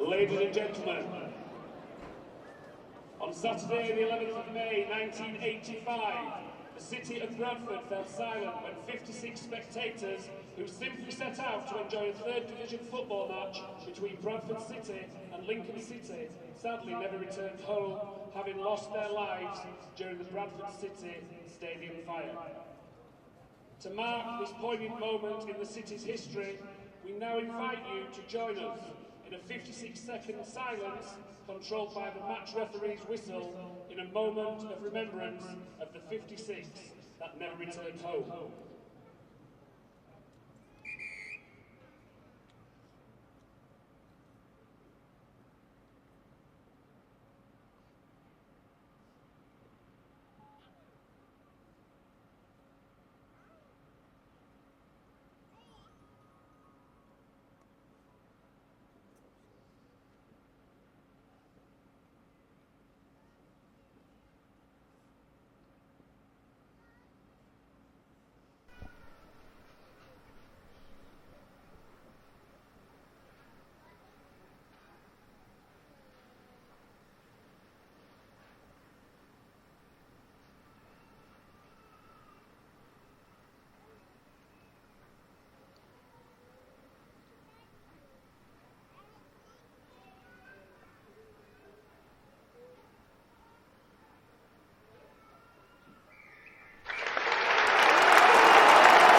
Ladies and gentlemen, on Saturday the 11th of May 1985, the city of Bradford fell silent when 56 spectators who simply set out to enjoy a third division football match between Bradford City and Lincoln City sadly never returned home, having lost their lives during the Bradford City Stadium fire. To mark this poignant moment in the city's history, we now invite you to join us in a 56-second silence controlled by the match referee's whistle in a moment of remembrance of the 56 that never returned home.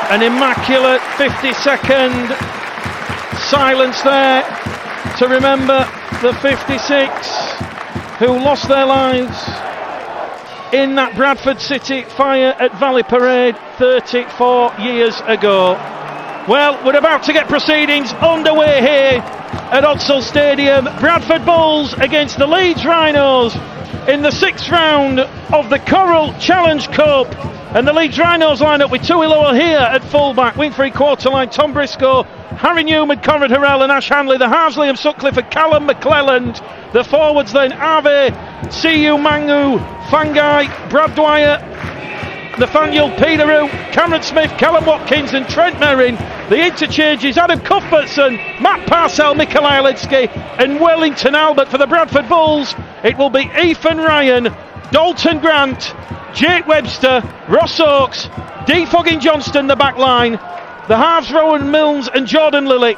An immaculate 50-second silence there to remember the 56 who lost their lives in that Bradford City fire at Valley Parade 34 years ago. Well, we're about to get proceedings underway here at Odsal Stadium. Bradford Bulls against the Leeds Rhinos in the 6th round of the Coral Challenge Cup. And the Leeds Rhinos line up with Tuiloa here at fullback, wing three quarter line, Tom Briscoe, Harry Newman, Konrad Hurrell and Ash Hanley. The halves, Liam Sutcliffe and Callum McClelland. The forwards then, Ave, Siu Mangu, Fangai, Brad Dwyer, Nathaniel Peteroo, Cameron Smith, Callum Watkins and Trent Merrin. The interchanges, Adam Cuthbertson, Matt Parcell, Mikael Ilitsky and Wellington Albert. For the Bradford Bulls, it will be Ethan Ryan, Dalton Grant, Jake Webster, Ross Oakes, D. Foggin Johnston, the back line. The halves, Rowan Milnes and Jordan Lilley.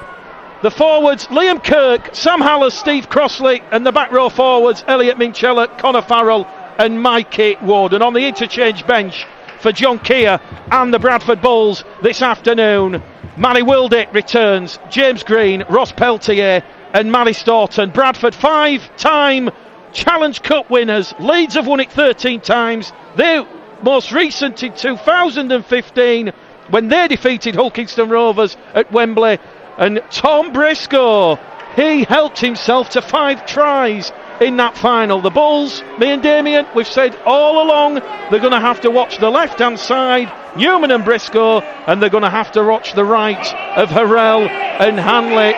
The forwards, Liam Kirk, Sam Hallas, Steve Crossley, and the back row forwards, Elliot Minchella, Connor Farrell and Mikey Ward. And on the interchange bench for John Kear and the Bradford Bulls this afternoon, Manny Wildick returns, James Green, Ross Peltier and Manny Staunton. Bradford 5-time Challenge Cup winners. Leeds have won it 13 times. Their most recent in 2015 when they defeated Hull Kingston Rovers at Wembley. And Tom Briscoe, he helped himself to 5 tries in that final. The Bulls, me and Damien, we've said all along they're going to have to watch the left hand side, Newman and Briscoe, and they're going to have to watch the right of Hurrell and Hanley.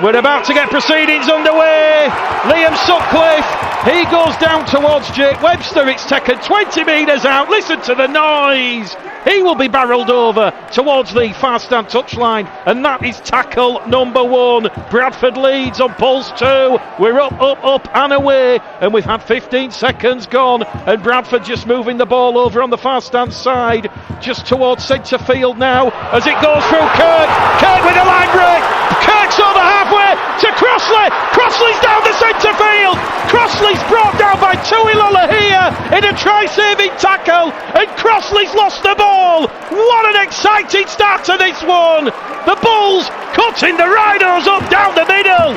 We're about to get proceedings underway. Liam Sutcliffe, he goes down towards Jake Webster. It's taken 20 metres out. Listen to the noise. He will be barrelled over towards the far stand touchline, and that is tackle number 1. Bradford leads on pulse 2. We're up and away, and we've had 15 seconds gone, and Bradford just moving the ball over on the far stand side, just towards centre field now, as it goes through Kirk. Kirk with a line break. Kirk's over halfway to Crossley. Crossley's down the centre field. Crossley's brought down by Tuiloa here in a try-saving tackle, and Crossley's lost the ball. What an exciting start to this one. The Bulls cutting the Rhinos up down the middle.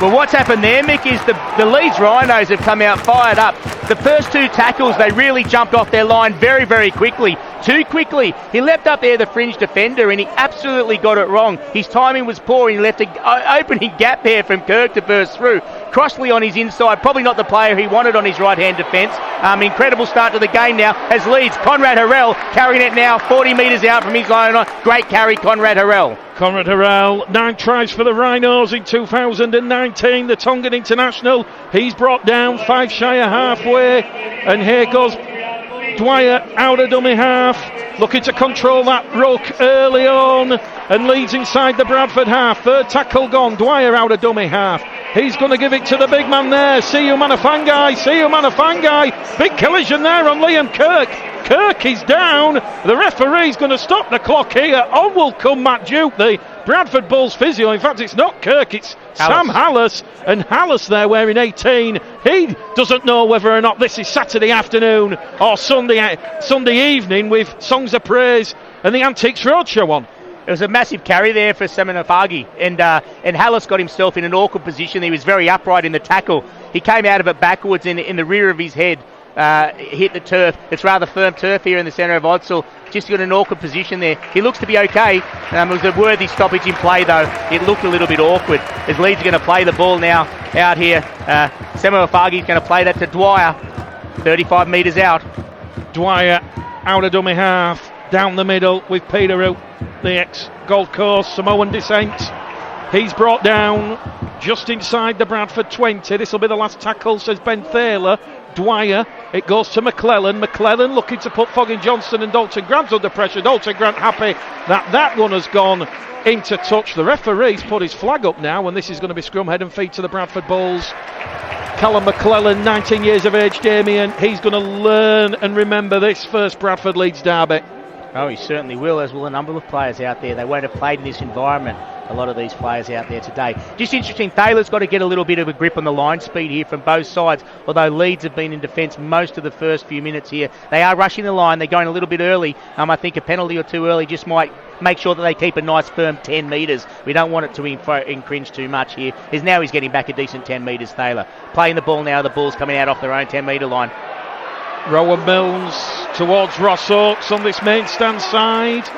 Well, what's happened there, Mick, is the Leeds Rhinos have come out fired up. The first 2 tackles, they really jumped off their line very, very quickly. Too quickly. He leapt up there, the fringe defender, and he absolutely got it wrong. His timing was poor. He left an opening gap there from Kirk to burst through. Crossley on his inside, probably not the player he wanted on his right-hand defence. Incredible start to the game now as Leeds. Konrad Hurrell carrying it now 40 metres out from his line. Great carry, Konrad Hurrell. Konrad Hurrell, 9 tries for the Rhinos in 2019. The Tongan international, he's brought down 5 shy of halfway, and here goes Dwyer out of dummy half, looking to control that ruck early on, and Leeds inside the Bradford half. 3rd tackle gone. Dwyer out of dummy half. He's going to give it to the big man there. See you, Manafangai. Big collision there on Liam Kirk. Kirk is down. The referee's going to stop the clock here. On will come Matt Duke, the Bradford Bulls physio. In fact, it's not Kirk, it's Sam Hallis. And Hallis there wearing 18. He doesn't know whether or not this is Saturday afternoon or Sunday evening with Songs of Praise and the Antiques Roadshow on. It was a massive carry there for Semenofagi, and Hallis got himself in an awkward position. He was very upright in the tackle. He came out of it backwards in the rear of his head, hit the turf. It's rather firm turf here in the centre of Odsal. Just got in an awkward position there. He looks to be okay. It was a worthy stoppage in play, though. It looked a little bit awkward. As Leeds are going to play the ball now out here. Semenofagi is going to play that to Dwyer, 35 metres out. Dwyer out of dummy half, down the middle with Peter, the ex-Gold Coast Samoan descent. He's brought down just inside the Bradford 20. This will be the last tackle, says Ben Thaler. Dwyer, it goes to McClellan. McClellan looking to put Foggin Johnson and Dalton Grant under pressure. Dalton Grant happy that one has gone into touch. The referee's put his flag up now, and this is going to be scrum head and feet to the Bradford Bulls. Callum McClellan, 19 years of age, Damien. He's going to learn and remember this first Bradford Leeds derby. Oh, he certainly will, as will a number of players out there. They won't have played in this environment, a lot of these players out there today. Just interesting, Taylor's got to get a little bit of a grip on the line speed here from both sides, although Leeds have been in defence most of the first few minutes here. They are rushing the line, they're going a little bit early. I think a penalty or two early just might make sure that they keep a nice firm 10 metres. We don't want it to infringe too much here. He's getting back a decent 10 metres, Taylor. Playing the ball now, the ball's coming out off their own 10 metre line. Rowan Milnes towards Ross Oakes on this main stand side.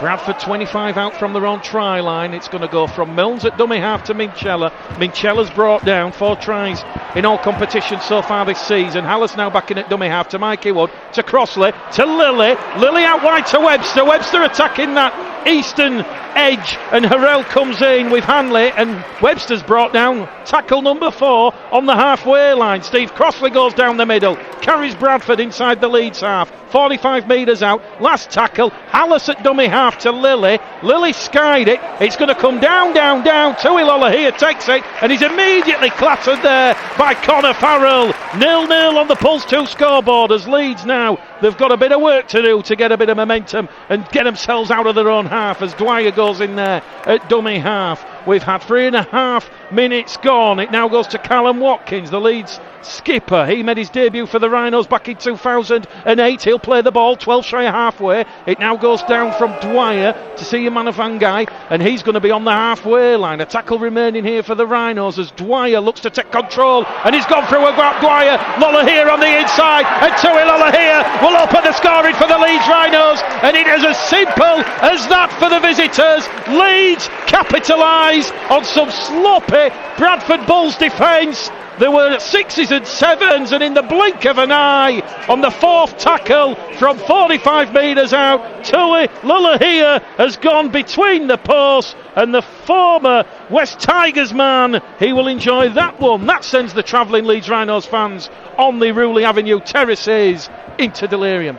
Bradford 25 out from their own try line. It's going to go from Milnes at dummy half to Minchella. Minchella's brought down 4 tries in all competitions so far this season. Hallis now back in at dummy half to Mikey Wood, to Crossley, to Lilley. Lilley out wide to Webster. Webster attacking that eastern edge, and Hurrell comes in with Hanley, and Webster's brought down tackle number 4 on the halfway line. Steve Crossley goes down the middle, carries Bradford inside the Leeds half, 45 metres out. Last tackle, Hallis at dummy half to Lilley. Lilley skied it. It's going to come down. Tuilola here takes it, and he's immediately clattered there by Connor Farrell. 0-0 on the Pulse 2 scoreboard as Leeds now, they've got a bit of work to do to get a bit of momentum and get themselves out of their own half as Dwyer goes in there at dummy half. We've had 3.5 minutes gone. It now goes to Callum Watkins, the Leeds skipper. He made his debut for the Rhinos back in 2008. He'll play the ball 12 shy of halfway. It now goes down from Dwyer to see Manafangai, and he's going to be on the halfway line. A tackle remaining here for the Rhinos as Dwyer looks to take control, and he's gone through a grab. Dwyer, Lolohea on the inside, and Tui Lolohea will open the scoring for the Leeds Rhinos, and it is as simple as that for the visitors. Leeds capitalise on some sloppy Bradford Bulls defence. There were 6s and 7s, and in the blink of an eye, on the 4th tackle from 45 metres out, Tui Lolohea has gone between the posts, and the former West Tigers man, he will enjoy that one. That sends the travelling Leeds Rhinos fans on the Ruley Avenue terraces into delirium.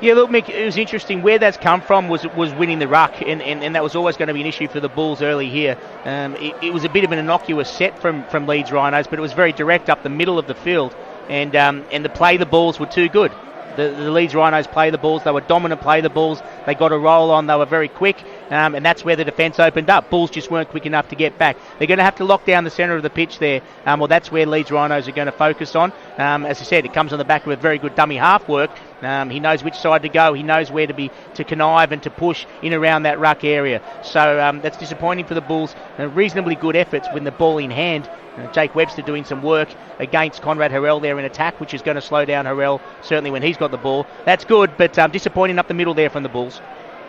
Yeah, look, Mick, it was interesting. Where that's come from was winning the ruck, and that was always going to be an issue for the Bulls early here. It was a bit of an innocuous set from Leeds Rhinos, but it was very direct up the middle of the field, and the play the balls were too good. The Leeds Rhinos play the balls. They were dominant play the balls. They got a roll on. They were very quick, and that's where the defence opened up. Bulls just weren't quick enough to get back. They're going to have to lock down the centre of the pitch there. Well, that's where Leeds Rhinos are going to focus on. As I said, it comes on the back of a very good dummy half work. He knows which side to go. He knows where to connive and to push in around that ruck area. So that's disappointing for the Bulls. Reasonably good efforts with the ball in hand. Jake Webster doing some work against Konrad Hurrell there in attack, which is going to slow down Hurrell, certainly when he's got the ball. That's good, but disappointing up the middle there from the Bulls.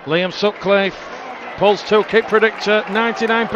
Liam Sutcliffe, Pulse 2 kick predictor, 99%.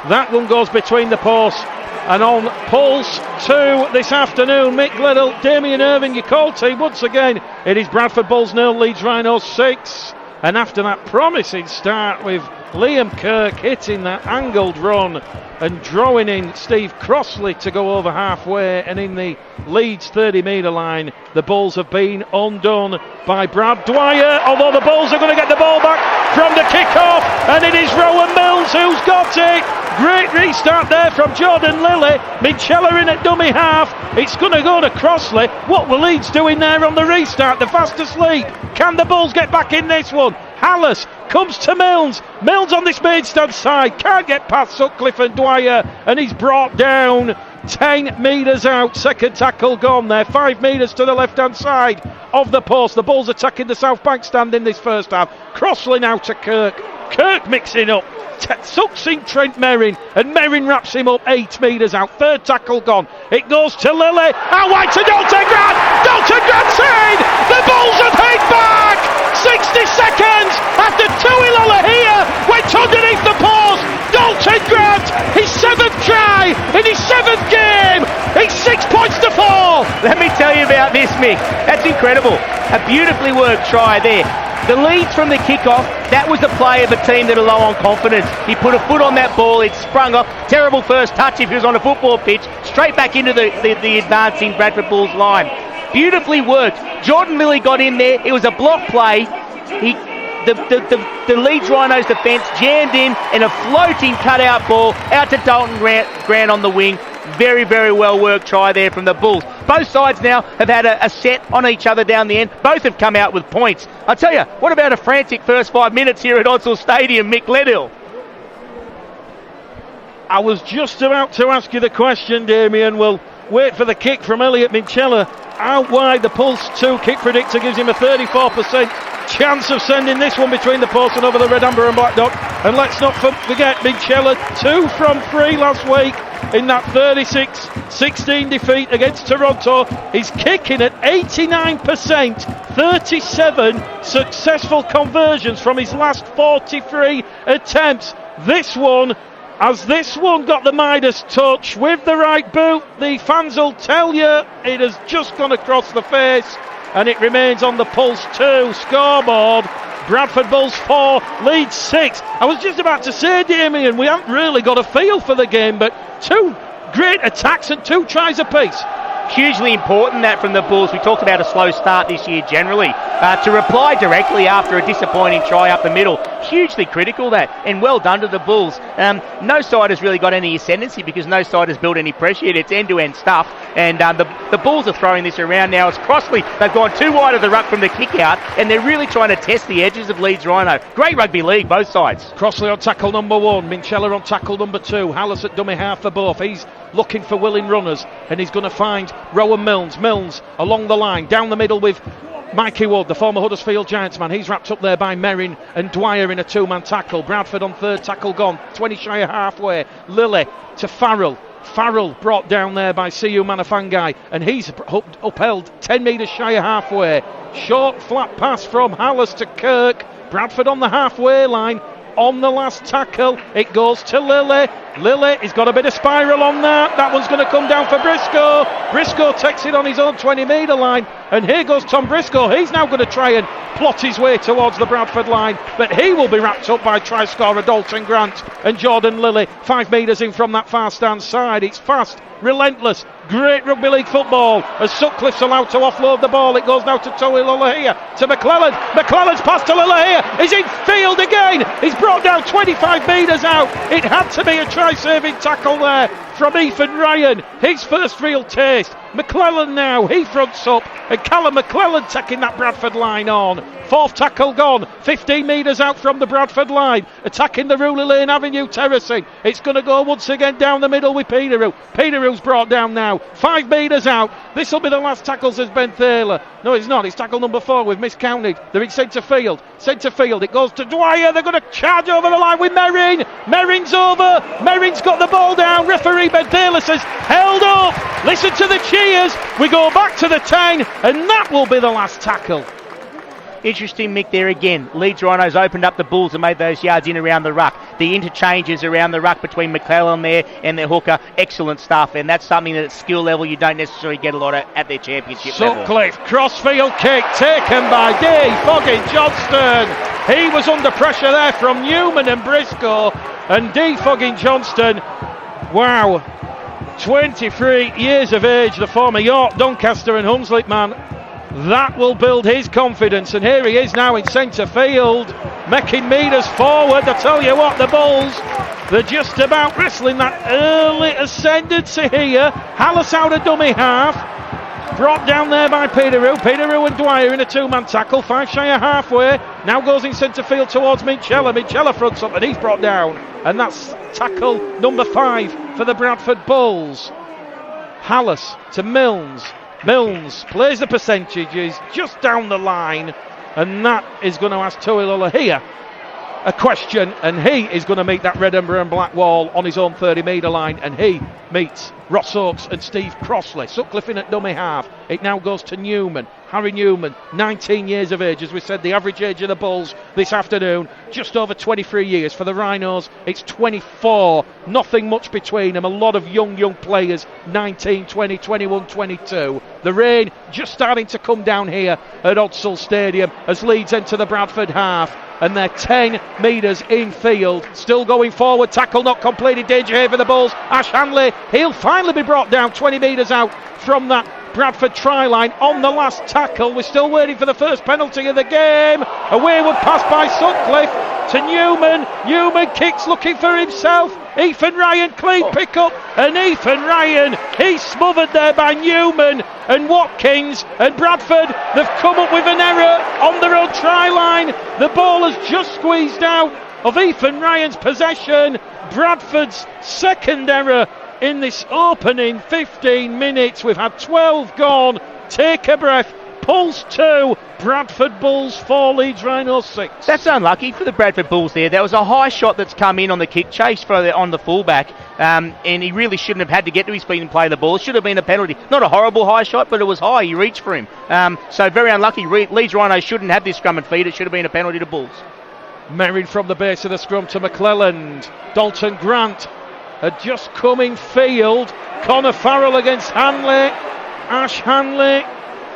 That one goes between the posts. And on Pulse 2 this afternoon, Mick Liddell, Damien Irving, your call team once again. It is Bradford Bulls 0, Leeds Rhinos 6. And after that promising start with Liam Kirk hitting that angled run and drawing in Steve Crossley to go over halfway, and in the Leeds 30 metre line, the Bulls have been undone by Brad Dwyer, although the Bulls are going to get the ball back from the kick-off, and it is Rowan Milnes Mills who's got it. Great restart there from Jordan Lilley. Minchella in at dummy half. It's going to go to Crossley. What were Leeds doing there on the restart? They're fast asleep. Can the Bulls get back in this one? Hallis comes to Mills. Mills on this maidstand side. Can't get past Sutcliffe and Dwyer. And he's brought down 10 metres out. Second tackle gone there. 5 metres to the left-hand side of the post. The Bulls attacking the South Bank stand in this first half. Crossley now to Kirk. Kirk mixing up. Sucks in Trent Merrin, and Merrin wraps him up 8 metres out. Third tackle gone. It goes to Lilley. Out wide to Dalton Grant. Dalton Grant's in. The Bulls have hit back. 60 seconds after Tuilala here went underneath the post. Dalton Grant, his 7th try in his 7th game. It's 6 points to 4. Let me tell you about this, Mick. That's incredible. A beautifully worked try there. The lead from the kickoff, that was the play of a team that are low on confidence. He put a foot on that ball, it sprung off. Terrible first touch if he was on a football pitch. Straight back into the advancing Bradford Bulls line. Beautifully worked. Jordan Lilley got in there. It was a block play. The Leeds Rhinos defence jammed in and a floating cutout ball out to Dalton Grant on the wing. Very, very well worked try there from the Bulls. Both sides now have had a set on each other down the end. Both have come out with points. I tell you, what about a frantic first 5 minutes here at Onsell Stadium, Mick Ledhill? I was just about to ask you the question, Damien. We'll wait for the kick from Elliot Minchella. Out wide, the Pulse 2 kick predictor gives him a 34% chance of sending this one between the posts and over the red, amber and black dot. And let's not forget Minchella, 2 from 3 last week in that 36-16 defeat against Toronto. He's kicking at 89%, 37 successful conversions from his last 43 attempts. This one got the Midas touch with the right boot, the fans will tell you it has just gone across the face, and it remains on the Pulse 2 scoreboard. Bradford Bulls 4, Leeds 6. I was just about to say, Damien, we haven't really got a feel for the game, but 2 great attacks and 2 tries apiece. Hugely important that from the Bulls. We talked about a slow start this year generally. To reply directly after a disappointing try up the middle, hugely critical that, and well done to the Bulls. No side has really got any ascendancy because no side has built any pressure yet. It's end-to-end stuff, and the Bulls are throwing this around now. It's Crossley. They've gone too wide of the ruck from the kick out, and they're really trying to test the edges of Leeds Rhino. Great rugby league, both sides. Crossley on tackle number 1, Minchella on tackle number 2, Hallis at dummy half for both. He's looking for willing runners, and he's going to find Rowan Mills. Mills along the line, down the middle with Mikey Wood, the former Huddersfield Giants man. He's wrapped up there by Merrin and Dwyer in a 2-man tackle. Bradford on third tackle gone, 20 shy of halfway. Lilley to Farrell. Farrell brought down there by CU Manafangai, and he's upheld 10 metres shy of halfway. Short flat pass from Hallis to Kirk. Bradford on the halfway line. On the last tackle, it goes to Lilley. Lilley, he's got a bit of spiral on that. That one's going to come down for Briscoe. Briscoe takes it on his own 20-metre line. And here goes Tom Briscoe. He's now going to try and plot his way towards the Bradford line. But he will be wrapped up by try scorer Dalton Grant and Jordan Lilley. 5 metres in from that far stand side. It's fast, relentless, great rugby league football. As Sutcliffe's allowed to offload the ball, it goes now to Lilley to McClellan. McClellan's pass to Lilley. He's in field again. He's brought down 25 metres out. It had to be a try-saving tackle there from Ethan Ryan. His first real taste. McClellan now, he fronts up, and Callum McClellan taking that Bradford line on. 4th tackle gone, 15 metres out from the Bradford line, attacking the Ruley Lane Avenue terracing. It's going to go once again down the middle with Peteroo. Peteroo's brought down now, 5 metres out. This will be the last tackle, says Ben Thaler. No, it's not. It's tackle number 4. We've miscounted. They're in centre field. Centre field. It goes to Dwyer. They're going to charge over the line with Merrin. Merrin's over. Merrin's got the ball down. Referee Ben Thaler says, held up. Listen to the cheers. We go back to the 10, and that will be the last tackle. Interesting, Mick, there again. Leeds Rhinos opened up the Bulls and made those yards in around the ruck. The interchanges around the ruck between McClellan there and their hooker, excellent stuff. And that's something that at skill level you don't necessarily get a lot at their championship level. Sutcliffe, crossfield kick taken by D. Foggin Johnston. He was under pressure there from Newman and Briscoe. And D. Foggin Johnston, wow, 23 years of age, the former York, Doncaster and Hunslet man. That will build his confidence, and here he is now in centre field, making meters forward. I tell you what, the Bulls, they're just about wrestling that early ascendancy here. Hallis out of dummy half. Brought down there by Peteroo. Peteroo and Dwyer in a two-man tackle. 5 shy of halfway. Now goes in centre field towards Minchella. Minchella fronts up and he's brought down. And that's tackle number 5 for the Bradford Bulls. Hallis to Milnes. Milnes plays the percentages just down the line. And that is going to ask Tuilula here a question, and he is going to meet that red, amber and black wall on his own 30-metre line, and he meets Ross Oakes and Steve Crossley. Sutcliffe in at dummy half. It now goes to Newman. Harry Newman, 19 years of age. As we said, the average age of the Bulls this afternoon, just over 23 years. For the Rhinos, it's 24. Nothing much between them. A lot of young players, 19, 20, 21, 22. The rain just starting to come down here at Odsall Stadium as Leeds enter the Bradford half. And they're 10 metres in field. Still going forward. Tackle not completed. Danger here for the Bulls. Ash Hanley, he'll finally be brought down 20 metres out from that Bradford try line on the last tackle. We're still waiting for the first penalty of the game. A wayward pass by Sutcliffe to Newman. Newman kicks looking for himself. Ethan Ryan, clean pick up. And Ethan Ryan, he's smothered there by Newman and Watkins. And Bradford, they've come up with an error on their own try line. The ball has just squeezed out of Ethan Ryan's possession. Bradford's second error in this opening 15 minutes. We've had 12 gone. Take a breath. Pulse 2, Bradford Bulls 4, Leeds Rhinos 6. That's unlucky for the Bradford Bulls there. There was a high shot that's come in on the kick chase on the fullback, and he really shouldn't have had to get to his feet and play the ball. It should have been a penalty. Not a horrible high shot, but it was high. He reached for him. So very unlucky. Leeds Rhinos shouldn't have this scrum and feed. It should have been a penalty to Bulls. Merried from the base of the scrum to McClelland. Dalton Grant had just come in field. Connor Farrell against Hanley. Ash Hanley,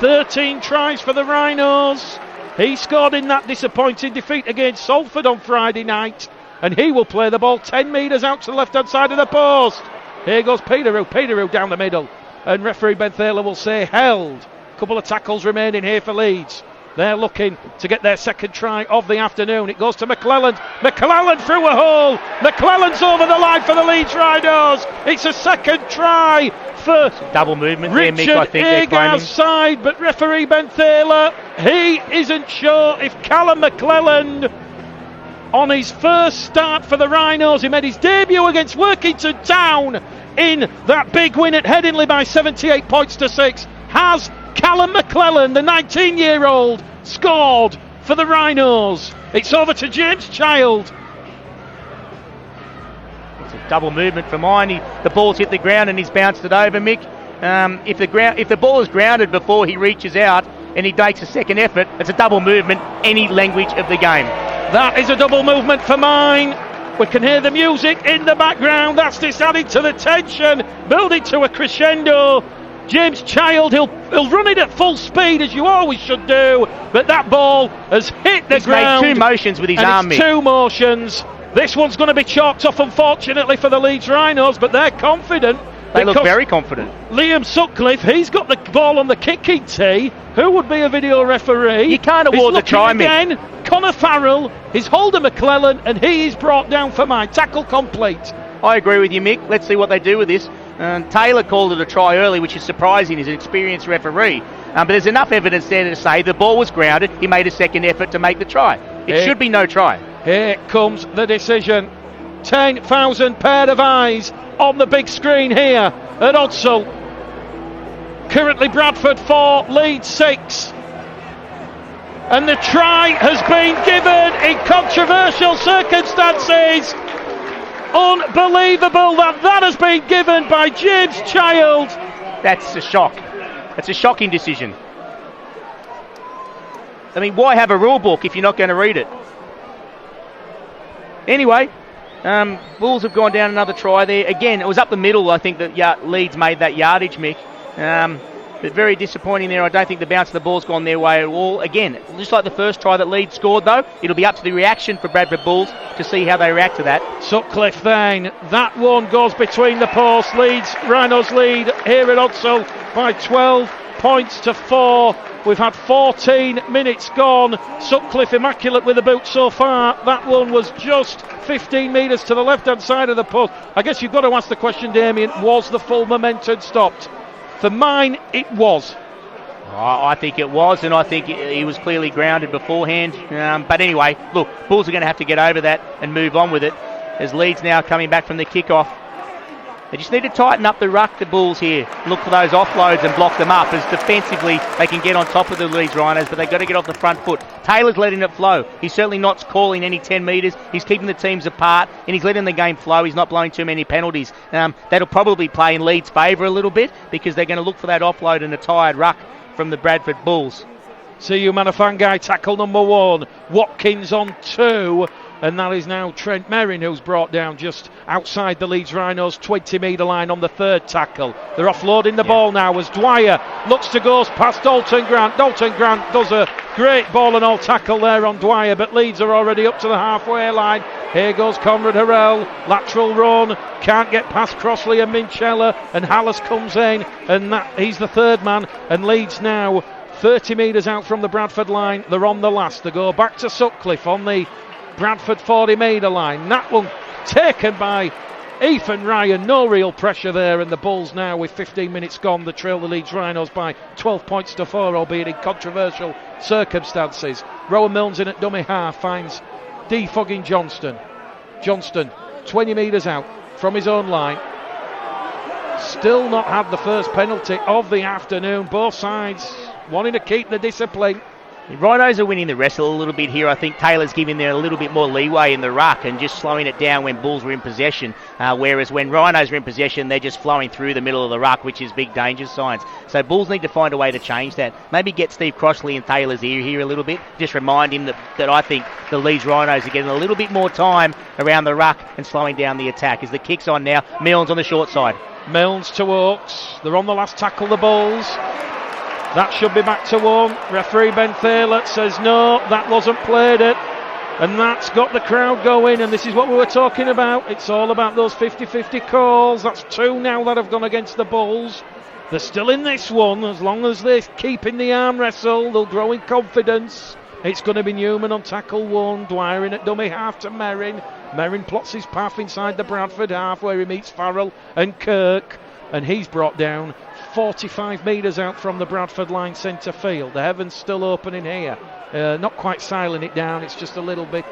13 tries for the Rhinos. He scored in that disappointing defeat against Salford on Friday night, and he will play the ball 10 metres out to the left hand side of the post. Here goes Peteroo down the middle, and referee Ben Thaler will say held. Couple of tackles remaining here for Leeds. They're looking to get their second try of the afternoon. It goes to McClelland. McClelland through a hole. McClelland's over the line for the Leeds Rhinos. It's a second try for double movement Richard there, Mick, I think Agar's side, but referee Ben Thaler, he isn't sure if Callum McClelland, on his first start for the Rhinos, he made his debut against Workington Town in that big win at Headingley by 78 points to 6. Has Callum McClelland, the 19-year-old, scored for the Rhinos? It's over to James Child. It's a double movement for mine. The ball's hit the ground and he's bounced it over, Mick. If the ball is grounded before he reaches out and he makes a second effort, it's a double movement, any language of the game. That is a double movement for mine. We can hear the music in the background. That's just adding to the tension, building to a crescendo. James Child, he'll run it at full speed, as you always should do, but that ball has hit the ground. He's made 2 motions with his arm. It's 2 motions. This one's going to be chalked off, unfortunately, for the Leeds Rhinos, but they're confident. They look very confident. Liam Sutcliffe, he's got the ball on the kicking tee. Who would be a video referee? You can't award the try, again. Connor Farrell, his holder McClelland, and he is brought down for mine. Tackle complete. I agree with you, Mick. Let's see what they do with this. Taylor called it a try early, which is surprising. He's an experienced referee. But there's enough evidence there to say the ball was grounded. He made a second effort to make the try. It should be no try. Here comes the decision. 10,000 pair of eyes on the big screen here at Odsall. Currently Bradford 4, Leeds 6. And the try has been given in controversial circumstances. Unbelievable that has been given by James Child. That's a shock. That's a shocking decision. I mean, why have a rule book if you're not going to read it? Anyway, Bulls have gone down another try there. Again, it was up the middle, I think, that Leeds made that yardage, Mick. But very disappointing there. I don't think the bounce of the ball's gone their way at all. Again, just like the first try that Leeds scored, though, it'll be up to the reaction for Bradford Bulls to see how they react to that. Sutcliffe then. That one goes between the posts. Leeds Rhinos lead here at Odsall by 12 points to 4. We've had 14 minutes gone. Sutcliffe immaculate with the boot so far. That one was just 15 metres to the left-hand side of the post. I guess you've got to ask the question, Damien, was the full momentum stopped? For mine, it was. I think it was, and I think he was clearly grounded beforehand. But anyway, look, Bulls are going to have to get over that and move on with it. As Leeds now coming back from the kick-off. They just need to tighten up the ruck, the Bulls here. Look for those offloads and block them up, as defensively they can get on top of the Leeds Rhinos, but they've got to get off the front foot. Taylor's letting it flow. He's certainly not calling any 10 metres. He's keeping the teams apart, and he's letting the game flow. He's not blowing too many penalties. That'll probably play in Leeds' favour a little bit, because they're going to look for that offload and a tired ruck from the Bradford Bulls. See you, Manafangai, tackle number 1. Watkins on 2. And that is now Trent Merrin, who's brought down just outside the Leeds Rhinos 20 metre line on the 3rd tackle. They're offloading the ball now as Dwyer looks to go past Dalton Grant. Dalton Grant does a great ball and all tackle there on Dwyer, but Leeds are already up to the halfway line. Here goes Konrad Hurrell, lateral run, can't get past Crossley and Minchella, and Hallis comes in, and he's the 3rd man, and Leeds now 30 metres out from the Bradford line. They're on the last. They go back to Sutcliffe on the Bradford 40 metre line. That one taken by Ethan Ryan. No real pressure there, and the Bulls now with 15 minutes gone, they trail the Leeds Rhinos by 12 points to 4, albeit in controversial circumstances. Rowan Milnes in at dummy half finds defogging Johnston. Johnston 20 metres out from his own line. Still not had the first penalty of the afternoon. Both sides wanting to keep the discipline. The Rhinos are winning the wrestle a little bit here. I think Taylor's giving them a little bit more leeway in the ruck and just slowing it down when Bulls were in possession, whereas when Rhinos are in possession, they're just flowing through the middle of the ruck, which is big danger signs. So Bulls need to find a way to change that. Maybe get Steve Crossley in Taylor's ear here a little bit. Just remind him that I think the Leeds Rhinos are getting a little bit more time around the ruck and slowing down the attack. As the kick's on now, Milnes on the short side. Milnes to Oakes. They're on the last tackle, the Bulls. That should be back to 1. Referee Ben Thaler says no, that wasn't played it. And that's got the crowd going, and this is what we were talking about. It's all about those 50-50 calls. That's 2 now that have gone against the Bulls. They're still in this one. As long as they keep in the arm wrestle, they'll grow in confidence. It's going to be Newman on tackle 1. Dwyer in at dummy half to Merrin. Merrin plots his path inside the Bradford half where he meets Farrell and Kirk. And he's brought down 45 metres out from the Bradford line centre field. The heavens still open in here. Not quite siling it down. It's just a little bit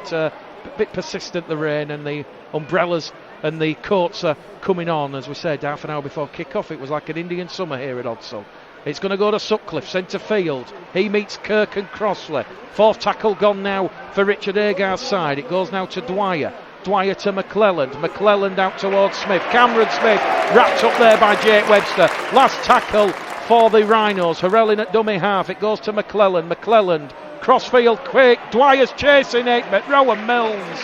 persistent, the rain, and the umbrellas and the coats are coming on. As we said, half an hour before kick-off, it was like an Indian summer here at Odsall. It's going to go to Sutcliffe, centre field. He meets Kirk and Crossley. 4th tackle gone now for Richard Agar's side. It goes now to Dwyer. Dwyer to McClelland. McClelland out towards Smith. Cameron Smith wrapped up there by Jake Webster. Last tackle for the Rhinos. Hurrell in at dummy half. It goes to McClelland. McClelland crossfield quick. Dwyer's chasing it, but Rowan Milnes,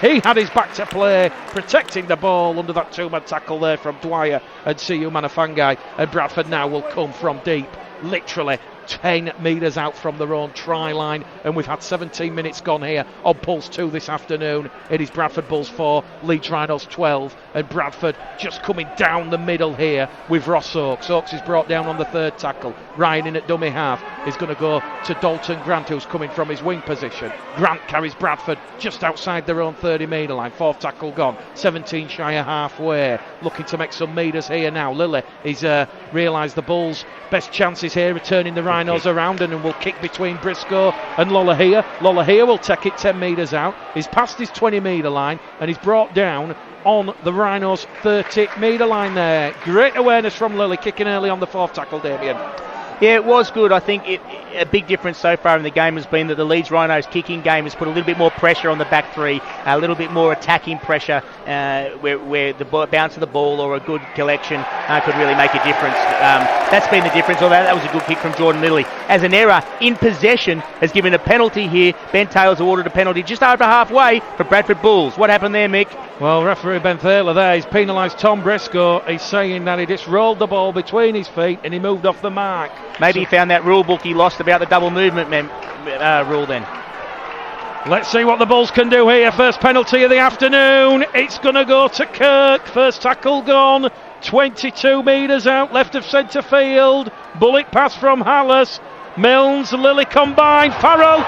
he had his back to play, protecting the ball under that 2-man tackle there from Dwyer and CU Manafangai. And Bradford now will come from deep, literally 10 metres out from their own try line, and we've had 17 minutes gone here on Pulse 2 this afternoon. It is Bradford Bulls 4, Leeds Rhinos 12, and Bradford just coming down the middle here with Ross Oakes. Oakes is brought down on the 3rd tackle. Ryan in at dummy half is going to go to Dalton Grant, who's coming from his wing position. Grant carries Bradford just outside their own 30 metre line. 4th tackle gone, 17 shy of halfway, looking to make some metres here now. Lilley is realised the Bulls' best chances here, returning the Rhinos around, and will kick between Briscoe and Lolohea. Lolohea will take it 10 metres out. He's past his 20 metre line and he's brought down on the Rhinos 30 metre line there. Great awareness from Lilley, kicking early on the 4th tackle, Damien. Yeah, it was good. I think a big difference so far in the game has been that the Leeds Rhinos kicking game has put a little bit more pressure on the back 3, a little bit more attacking pressure where the bounce of the ball or a good collection could really make a difference. That's been the difference, although that was a good kick from Jordan Lilley. As an error in possession has given a penalty here. Ben Taylor's awarded a penalty just over halfway for Bradford Bulls. What happened there, Mick? Well, referee Ben Thaler there, he's penalised Tom Briscoe. He's saying that he just rolled the ball between his feet and he moved off the mark. Maybe he found that rule book he lost about the double movement rule then. Let's see what the Bulls can do here. First penalty of the afternoon. It's going to go to Kirk. First tackle gone. 22 metres out, left of centre field. Bullet pass from Hallis. Milnes, Lilley combined. Farrell,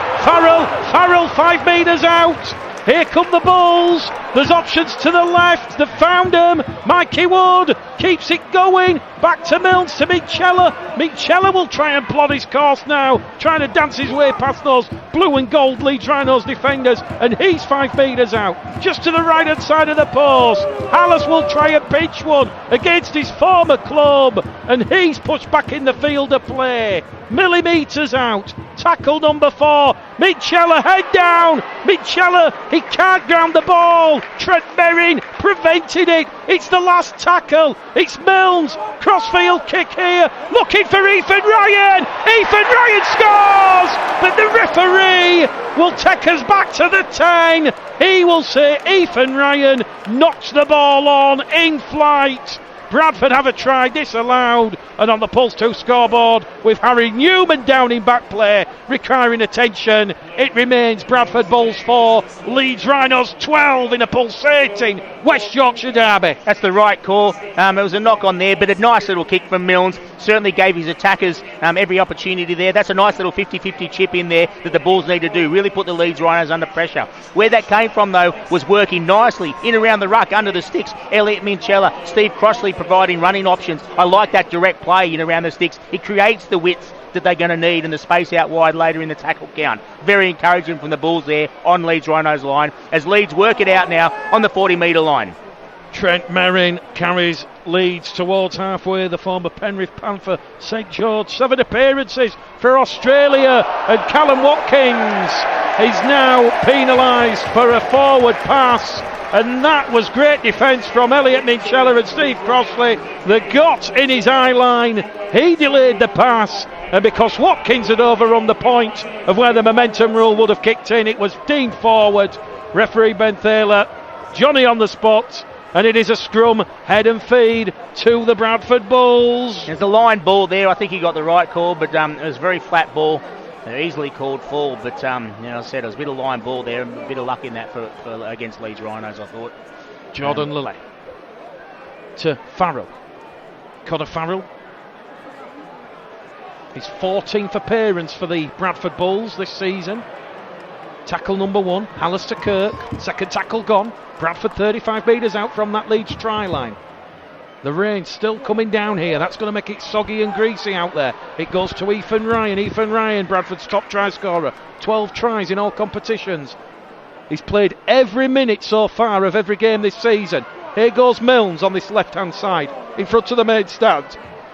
5 metres out. Here come the Bulls. There's options to the left. They've found him. Mikey Wood keeps it going. Back to Milnes, to Minchella. Minchella will try and plot his course now, trying to dance his way past those blue and gold Leeds Rhinos defenders. And he's 5 metres out, just to the right hand side of the post. Hallis will try a pinch one against his former club. And he's pushed back in the field of play. Millimetres out. Tackle number 4. Minchella head down. Minchella, he can't ground the ball. Trent Merrin prevented it. It's the last tackle. It's Milnes. Crossfield kick here. Looking for Ethan Ryan. Ethan Ryan scores. But the referee will take us back to the 10. He will say Ethan Ryan knocks the ball on in flight. Bradford have a try disallowed, and on the Pulse 2 scoreboard with Harry Newman down in back play requiring attention, it remains Bradford Bulls 4, Leeds Rhinos 12 in a pulsating West Yorkshire derby. That's the right call. It was a knock on there, but a nice little kick from Milnes. Certainly gave his attackers every opportunity there. That's a nice little 50-50 chip in there that the Bulls need to do. Really put the Leeds Rhinos under pressure. Where that came from, though, was working nicely in around the ruck, under the sticks. Elliot Minchella, Steve Crossley providing running options. I like that direct play in around the sticks. It creates the width that they're going to need and the space out wide later in the tackle count. Very encouraging from the Bulls there on Leeds Rhinos line as Leeds work it out now on the 40-metre line. Trent Merrin carries Leeds towards halfway. The former Penrith Panther, St George, 7 appearances for Australia, and Callum Watkins is now penalised for a forward pass. And that was great defence from Elliot Minchella and Steve Crossley. The got in his eye line. He delayed the pass, and because Watkins had overrun the point of where the momentum rule would have kicked in, it was deemed forward. Referee Ben Thaler, Johnny on the spot, and it is a scrum, head and feed to the Bradford Bulls. There's a line ball there. I think he got the right call, but it was a very flat ball. Easily called full, but as I said, it was a bit of line ball there, a bit of luck in that for against Leeds Rhinos, I thought. Jordan Lilley to Farrell. Conor Farrell. His 14th appearance for the Bradford Bulls this season. Tackle number 1, Hallis to Kirk. Second tackle gone. Bradford 35 metres out from that Leeds try line. The rain still coming down here. That's going to make it soggy and greasy out there. It goes to Ethan Ryan. Ethan Ryan, Bradford's top try scorer. 12 tries in all competitions. He's played every minute so far of every game this season. Here goes Milnes on this left-hand side, in front of the main stand.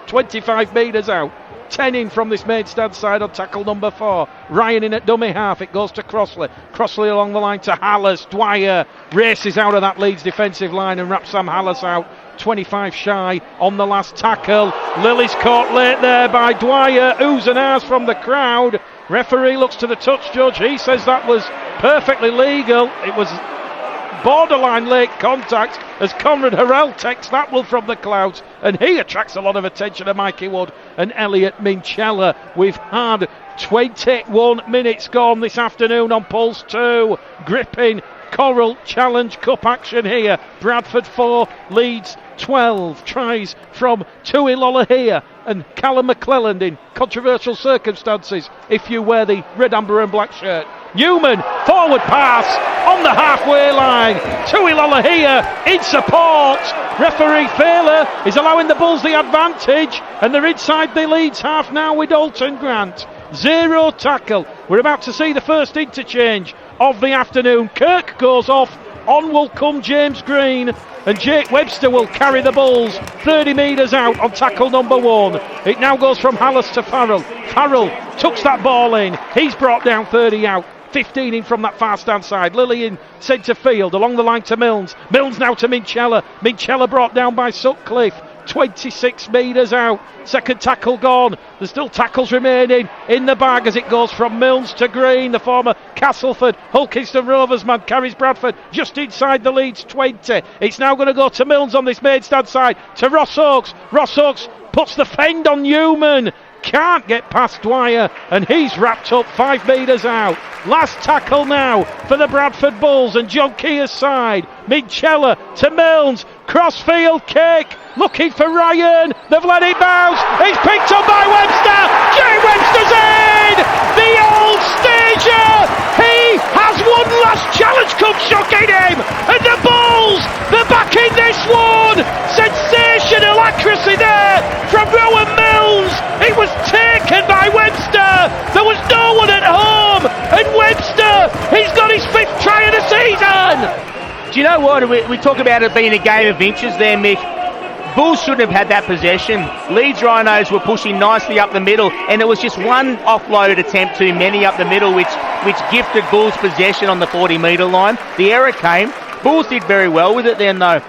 25 metres out. 10 in from this main stand side on tackle number 4. Ryan in at dummy half. It goes to Crossley. Crossley along the line to Hallis. Dwyer races out of that Leeds defensive line and wraps Sam Hallis out. 25 shy on the last tackle. Lilley's caught late there by Dwyer. Oohs and ahs from the crowd. Referee looks to the touch judge. He says that was perfectly legal. It was borderline late contact as Konrad Hurrell takes that one from the clouds, and he attracts a lot of attention of Mikey Wood and Elliot Minchella. We've had 21 minutes gone this afternoon on Pulse 2. Gripping Coral Challenge Cup action here. Bradford 4, Leeds 12. Tries from Tui Lolohea and Callum McClelland in controversial circumstances if you wear the red, amber and black shirt. Newman, forward pass on the halfway line. Tui Lolohea in support. Referee Thaler is allowing the Bulls the advantage, and they're inside the Leeds half now with Dalton Grant. 0 tackle. We're about to see the first interchange of the afternoon. Kirk goes off. On will come James Green, and Jake Webster will carry the Bulls 30 metres out on tackle number 1. It now goes from Hallis to Farrell. Farrell tucks that ball in. He's brought down 30 out. 15 in from that far stand side. Lilley in centre field along the line to Milnes. Milnes now to Minchella. Minchella brought down by Sutcliffe. 26 metres out. Second tackle gone. There's still tackles remaining in the bag as it goes from Milnes to Green. The former Castleford Hulkiston Rovers man carries Bradford just inside the Leeds 20. It's now going to go to Milnes on this main stand side to Ross Oakes. Ross Oakes puts the fend on Newman. Can't get past Dwyer, and he's wrapped up 5 metres out. Last tackle now for the Bradford Bulls and John Kear's side. Minchella to Milnes. Crossfield kick. Looking for Ryan. They've let it bounce. It's picked up by Webster. Jay Webster's in! in! The old stager! He has one last Challenge Cup shock in him! And the Bulls, they're back in this one! Sensational accuracy there from Rowan Milnes! It was taken by Webster! There was no one at home! And Webster, he's got his 5th try of the season! Do you know what? We talk about it being a game of inches there, Mick. Bulls shouldn't have had that possession. Leeds Rhinos were pushing nicely up the middle, and there was just one offload attempt too many up the middle, which gifted Bulls possession on the 40-metre line. The error came. Bulls did very well with it then, though.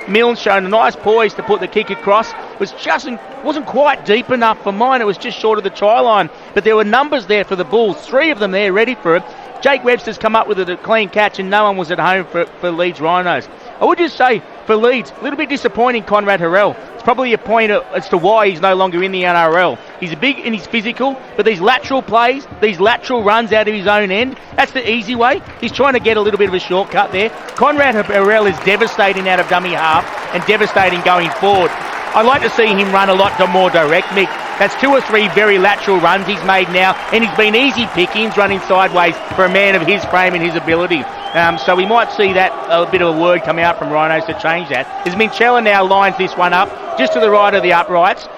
Milnes showed a nice poise to put the kick across. Wasn't quite deep enough for mine. It was just short of the try line. But there were numbers there for the Bulls. 3 of them there ready for it. Jake Webster's come up with a clean catch, and no one was at home for Leeds Rhinos. I would just say, for Leeds, a little bit disappointing Konrad Hurrell. It's probably a point as to why he's no longer in the NRL. He's big and he's physical, but these lateral plays, these lateral runs out of his own end, that's the easy way. He's trying to get a little bit of a shortcut there. Konrad Hurrell is devastating out of dummy half and devastating going forward. I'd like to see him run a lot more direct, Mick. That's 2 or 3 very lateral runs he's made now, and he's been easy pickings running sideways for a man of his frame and his ability. So we might see that a bit of a word come out from Rhinos to change that. As Minchella now lines this one up just to the right of the uprights.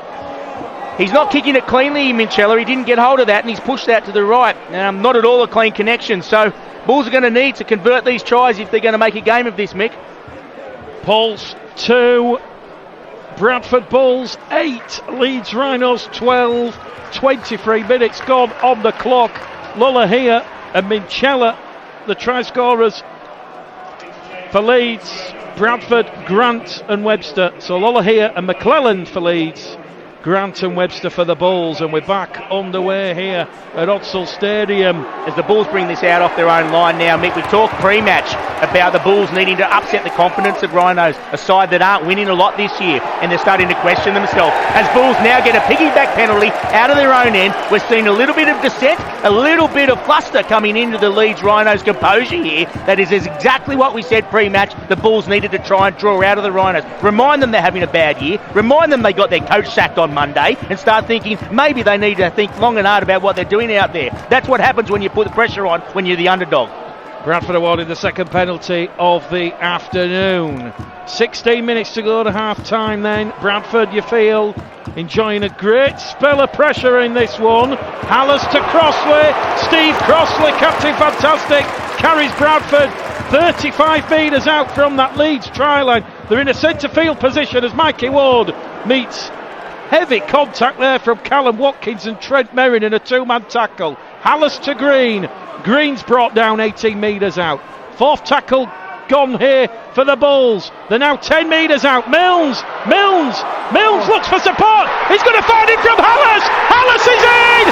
He's not kicking it cleanly, Minchella. He didn't get hold of that, and he's pushed that to the right. Not at all a clean connection. So Bulls are going to need to convert these tries if they're going to make a game of this, Mick. Pulse 2. Bradford Bulls 8, Leeds Rhinos 12, 23 minutes gone on the clock. Lilley and Minchella, the try scorers for Leeds. Bradford, Grant and Webster. So Lilley and McClelland for Leeds, Grant and Webster for the Bulls, and we're back underway here at Odsal Stadium. As the Bulls bring this out off their own line now, Mick, we talked pre-match about the Bulls needing to upset the confidence of Rhinos, a side that aren't winning a lot this year, and they're starting to question themselves. As Bulls now get a piggyback penalty out of their own end, we're seeing a little bit of dissent, a little bit of fluster coming into the Leeds Rhinos composure here. That is exactly what we said pre-match. The Bulls needed to try and draw out of the Rhinos. Remind them they're having a bad year. Remind them they got their coach sacked on Monday, and start thinking maybe they need to think long and hard about what they're doing out there. That's what happens when you put the pressure on when you're the underdog. Bradford awarded the second penalty of the afternoon. 16 minutes to go to half time then. Bradford, you feel, enjoying a great spell of pressure in this one. Hallis to Crossley. Steve Crossley, Captain Fantastic, carries Bradford 35 metres out from that Leeds try line. They're in a centre field position as Mikey Ward meets heavy contact there from Callum Watkins and Trent Merrin in a 2-man tackle. Hallis to Green. Green's brought down 18 metres out. 4th tackle gone here for the Bulls. They're now 10 metres out. Milnes looks for support. He's going to find it from Hallis. Hallis is in.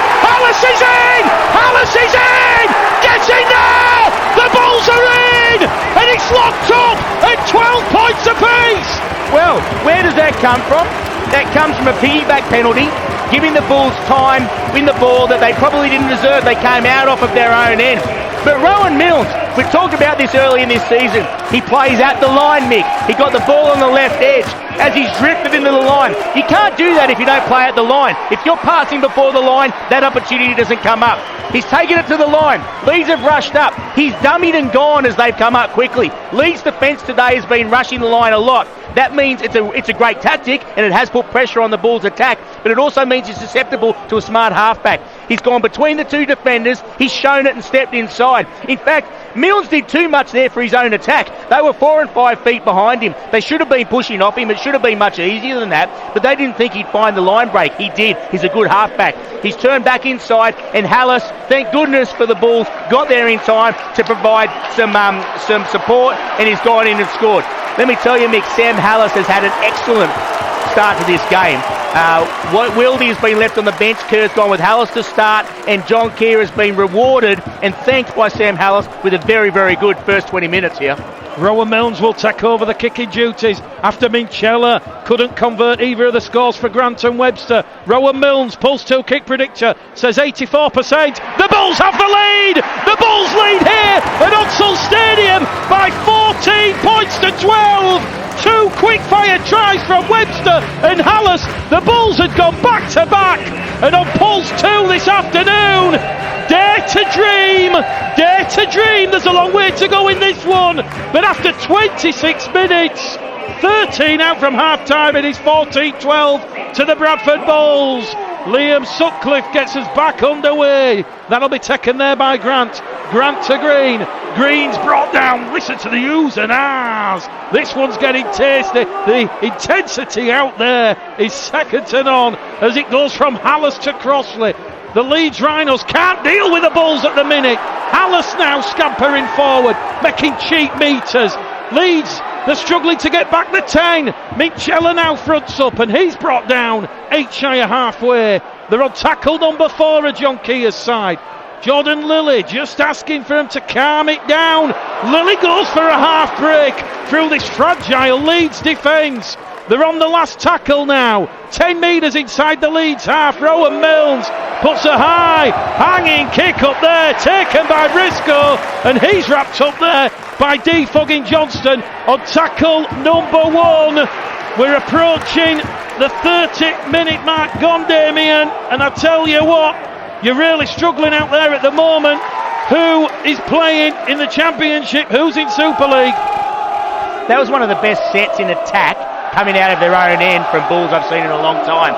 Get in there. The Bulls are in, and it's locked up at 12 points apiece. Well, where does that come from? That comes from a piggyback penalty, giving the Bulls time, win the ball that they probably didn't deserve. They came out off of their own end. But Rowan Milnes, we talked about this early in this season. He plays at the line, Mick. He got the ball on the left edge as he's drifted into the line. You can't do that if you don't play at the line. If you're passing before the line, that opportunity doesn't come up. He's taken it to the line. Leeds have rushed up. He's dummied and gone as they've come up quickly. Leeds' defence today has been rushing the line a lot. That means it's a great tactic, and it has put pressure on the Bulls' attack, but it also means he's susceptible to a smart halfback. He's gone between the 2 defenders, he's shown it and stepped inside. In fact, Milnes did too much there for his own attack. They were 4 and 5 feet behind him. They should have been pushing off him. It should have been much easier than that, but they didn't think he'd find the line break. He did. He's a good halfback. He's turned back inside, and Hallis, thank goodness for the Bulls, got there in time to provide some support, and he's gone in and scored. Let me tell you, Mick, Sam Hallis has had an excellent start to this game. Wildy has been left on the bench. Kear's gone with Hallis to start, and John Kear has been rewarded and thanked by Sam Hallis with a very, very good first 20 minutes here. Rowan Milnes will take over the kicking duties after Minchella couldn't convert either of the scores for Grant and Webster. Rowan Milnes, Pulse 2 kick predictor, says 84%. The Bulls have the lead! The Bulls lead here at Odsal Stadium by 14 points to 12! 2 quick-fire tries from Webster and Hallis. The Bulls had gone back-to-back, and on Pulse 2 this afternoon, dare to dream, there's a long way to go in this one, but after 26 minutes, 13 out from half-time, it is 14-12 to the Bradford Bulls. Liam Sutcliffe gets us back underway. That'll be taken there by Grant. Grant to Green. Green's brought down. Listen to the oohs and ahs. This one's getting tasty. The intensity out there is second to none as it goes from Hallis to Crossley. The Leeds Rhinos can't deal with the Bulls at the minute. Hallis now scampering forward, making cheap meters. Leeds, they're struggling to get back the 10. Minchella now fronts up and he's brought down 8 shy of halfway. They're on tackle number 4 at John Kear's side. Jordan Lilley just asking for him to calm it down. Lilley goes for a half break through this fragile Leeds defence. They're on the last tackle now. 10 metres inside the Leeds half. Rowan Milnes puts a high hanging kick up there, taken by Briscoe, and he's wrapped up there by D. Fugging Johnston on tackle number 1. We're approaching the 30-minute mark gone, Damien, and I tell you what, you're really struggling out there at the moment. Who is playing in the Championship? Who's in Super League? That was one of the best sets in attack coming out of their own end from Bulls I've seen in a long time.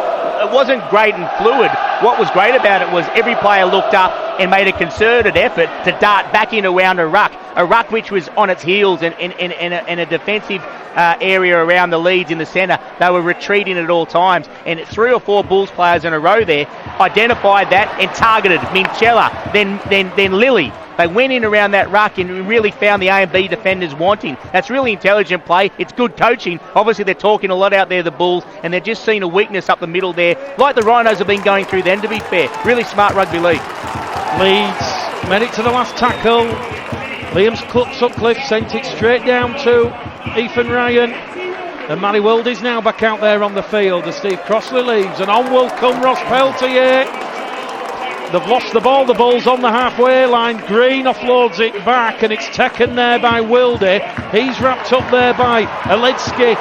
It wasn't great and fluid. What was great about it was every player looked up and made a concerted effort to dart back in around a ruck which was on its heels in a defensive area around the Leeds in the centre. They were retreating at all times, and 3 or 4 Bulls players in a row there identified that and targeted Minchella, then Lilley. They went in around that ruck and really found the A and B defenders wanting. That's really intelligent play. It's good coaching. Obviously, they're talking a lot out there, the Bulls, and they're just seeing a weakness up the middle there, like the Rhinos have been going through then, to be fair. Really smart rugby league. Leeds made it to the last tackle. Liam Sutcliffe sent it straight down to Ethan Ryan. And Matty Wilde is now back out there on the field as Steve Crossley leaves. And on will come Ross Peltier. They've lost the ball, the Bulls on the halfway line. Green offloads it back and it's taken there by Wilde. He's wrapped up there by Aletsky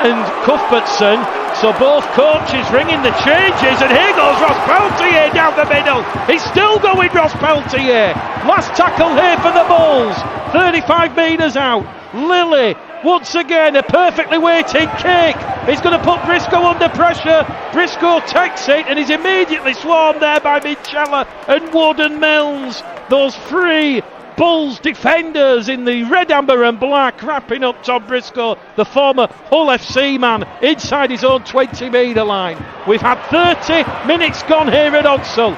and Cuthbertson. So both coaches ringing the changes, and here goes Ross Peltier down the middle. He's still going, Ross Peltier. Last tackle here for the Bulls. 35 metres out. Lilley, once again, a perfectly weighted kick. He's going to put Briscoe under pressure. Briscoe takes it and is immediately swarmed there by Minchella and Wood and Milnes. Those 3 Bulls defenders in the red, amber and black, wrapping up Tom Briscoe, the former Hull FC man, inside his own 20-metre line. We've had 30 minutes gone here at Onsell.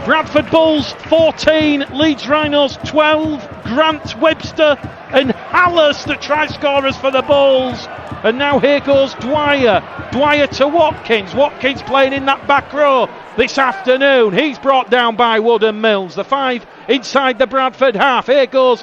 Bradford Bulls 14, Leeds Rhinos 12, Grant, Webster and Hallis the try scorers for the Bulls. And now here goes Dwyer to Watkins. Watkins playing in that back row this afternoon. He's brought down by Wood and Milnes. The 5 inside the Bradford half. Here goes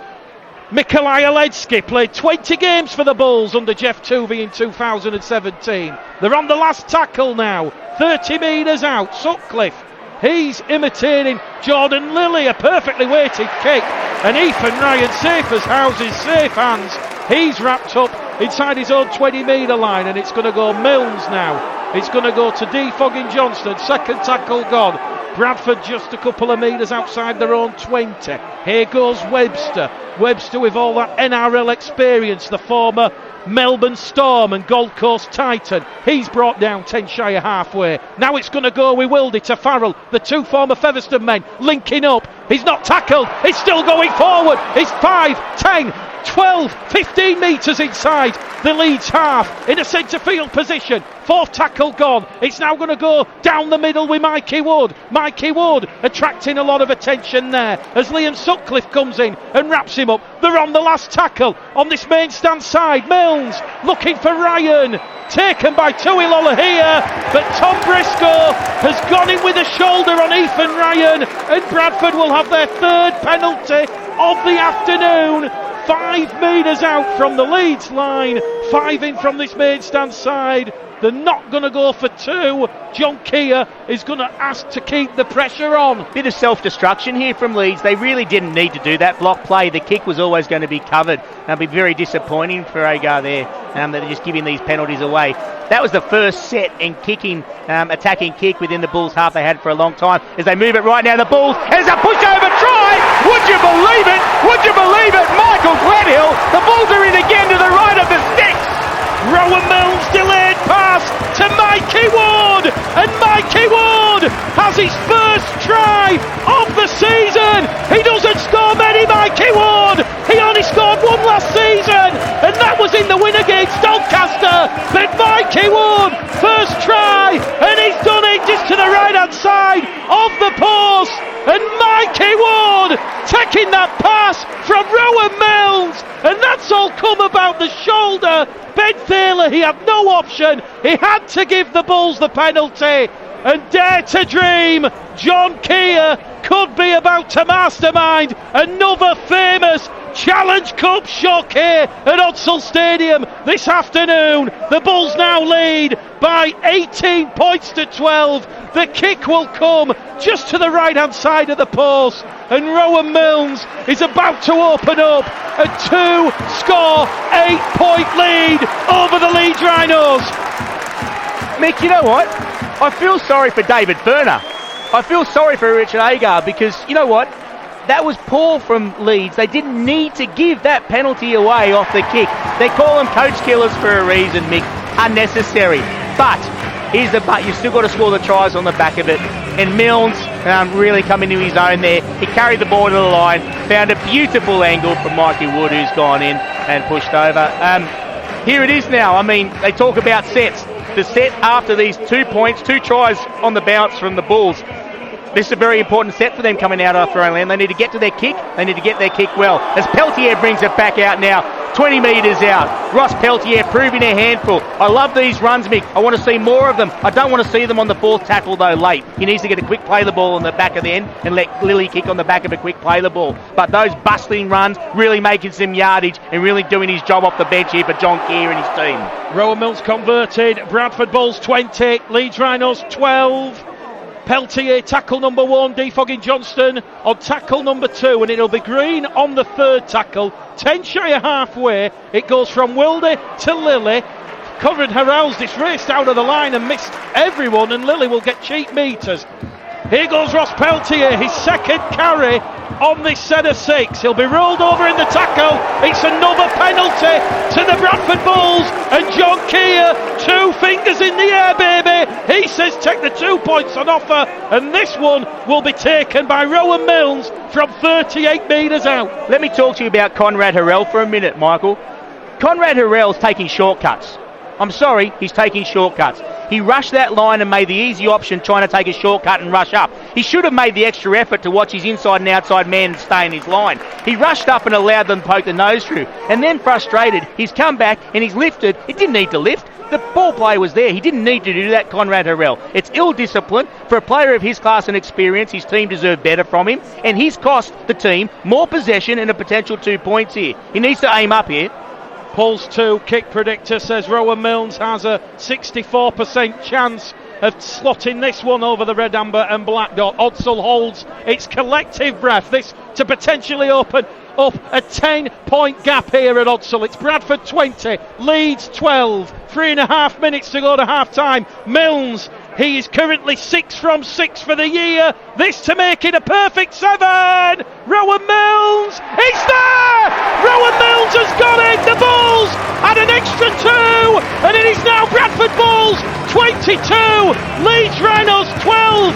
Mikolaj Aletsky. Played 20 games for the Bulls under Jeff Tuvey in 2017. They're on the last tackle now. 30 metres out. Sutcliffe. He's imitating Jordan Lilley, a perfectly weighted kick. And Ethan Ryan, safe as houses, safe hands. He's wrapped up inside his own 20-metre line, and it's going to go Milnes now. It's going to go to D. Fogging Johnston. Second tackle gone. Bradford just a couple of metres outside their own 20. Here goes Webster. Webster with all that NRL experience, the former Melbourne Storm and Gold Coast Titan. He's brought down 10 shy of halfway. Now it's going to go with Wildy to Farrell. The 2 former Featherstone men linking up. He's not tackled. He's still going forward. He's 5, 10, 12, 15 metres inside the Leeds half in a centre field position. 4th tackle gone. It's now going to go down the middle with Mikey Wood. Mikey Wood attracting a lot of attention there as Liam Sutcliffe comes in and wraps him up. They're on the last tackle on this main stand side. Milnes looking for Ryan. Taken by Tuilola here, but Tom Briscoe has gone in with a shoulder on Ethan Ryan, and Bradford will have their 3rd penalty of the afternoon. 5 metres out from the Leeds line, 5 in from this main stand side. They're not going to go for 2. John Kear is going to ask to keep the pressure on. Bit of self-destruction here from Leeds. They really didn't need to do that block play. The kick was always going to be covered. It'll be very disappointing for Agar there. They're just giving these penalties away. That was the first set and attacking kick within the Bulls half they had for a long time. As they move it right now, the Bulls, there's a pushover try! Would you believe it? Would you believe it? Michael Gladhill, the Bulls are in again to the right of the sticks. Rowan Mills delayed pass to Mikey Ward, and Mikey Ward has his first try of the season. He doesn't score many, Mikey Ward. He only scored 1 last season, and that was in the win against Doncaster. But Mikey Ward, first try, and he's done it just to the right hand side of the post. And Mikey Ward taking that pass from Rowan Mills, and that's all come about the shoulder. Ben Thaler, he had no option. He had to give the Bulls the penalty. And dare to dream, John Kear could be about to mastermind another famous Challenge Cup shock here at Odsal Stadium this afternoon. The Bulls now lead by 18 points to 12. The kick will come just to the right hand side of the post, and Rowan Mills is about to open up a 2-score, 8-point lead over the Leeds Rhinos. Mick, you know what? I feel sorry for David Furner. I feel sorry for Richard Agar, because you know what? That was poor from Leeds. They didn't need to give that penalty away off the kick. They call them coach killers for a reason, Mick. Unnecessary. But here's the but. You've still got to score the tries on the back of it. And Milnes really coming to his own there. He carried the ball to the line, found a beautiful angle from Mikey Wood, who's gone in and pushed over. Here it is now. I mean, they talk about sets. The set after these 2 points, 2 tries on the bounce from the Bulls. This is a very important set for them coming out after their own land. They need to get to their kick. They need to get their kick well. As Peltier brings it back out now, 20 metres out. Ross Peltier proving a handful. I love these runs, Mick. I want to see more of them. I don't want to see them on the 4th tackle, though, late. He needs to get a quick play the ball on the back of the end and let Lilley kick on the back of a quick play the ball. But those bustling runs, really making some yardage and really doing his job off the bench here for John Kear and his team. Rowan Mills converted. Bradford Bulls 20. Leeds Rhinos 12. Peltier, tackle number 1, defogging Johnston on tackle number 2, and it'll be Green on the 3rd tackle. 10 shy of halfway, it goes from Wilde to Lilley. Konrad Hurrell's just raced out of the line and missed everyone, and Lilley will get cheap metres. Here goes Ross Peltier, his 2nd carry on this set of 6. He'll be rolled over in the tackle. It's another penalty to the Bradford Bulls, and John Kear, 2 fingers in the air, baby. He says take the 2 points on offer, and this one will be taken by Rowan Mills from 38 metres out. Let me talk to you about Konrad Hurrell for a minute, Michael. Konrad Hurrell's taking shortcuts. I'm sorry, he's taking shortcuts. He rushed that line and made the easy option, trying to take a shortcut and rush up. He should have made the extra effort to watch his inside and outside man and stay in his line. He rushed up and allowed them to poke the nose through. And then frustrated, he's come back and he's lifted. He didn't need to lift. The ball play was there. He didn't need to do that, Konrad Hurrell. It's ill-discipline. For a player of his class and experience, his team deserved better from him. And he's cost the team more possession and a potential 2 points here. He needs to aim up here. Pulse 2 kick predictor says Rowan Mills has a 64% chance of slotting this one over the red, amber and black dot. Odsal holds its collective breath. This to potentially open up a 10-point gap here at Odsal. It's Bradford 20, Leeds 12. 3.5 minutes to go to half time. Milnes, he is currently 6 from 6 for the year. This to make it a perfect 7. Rowan Mills, he's there! Rowan Mills has got it. The Bulls had an extra 2, and it is now Bradford Bulls 22, Leeds Rhinos 12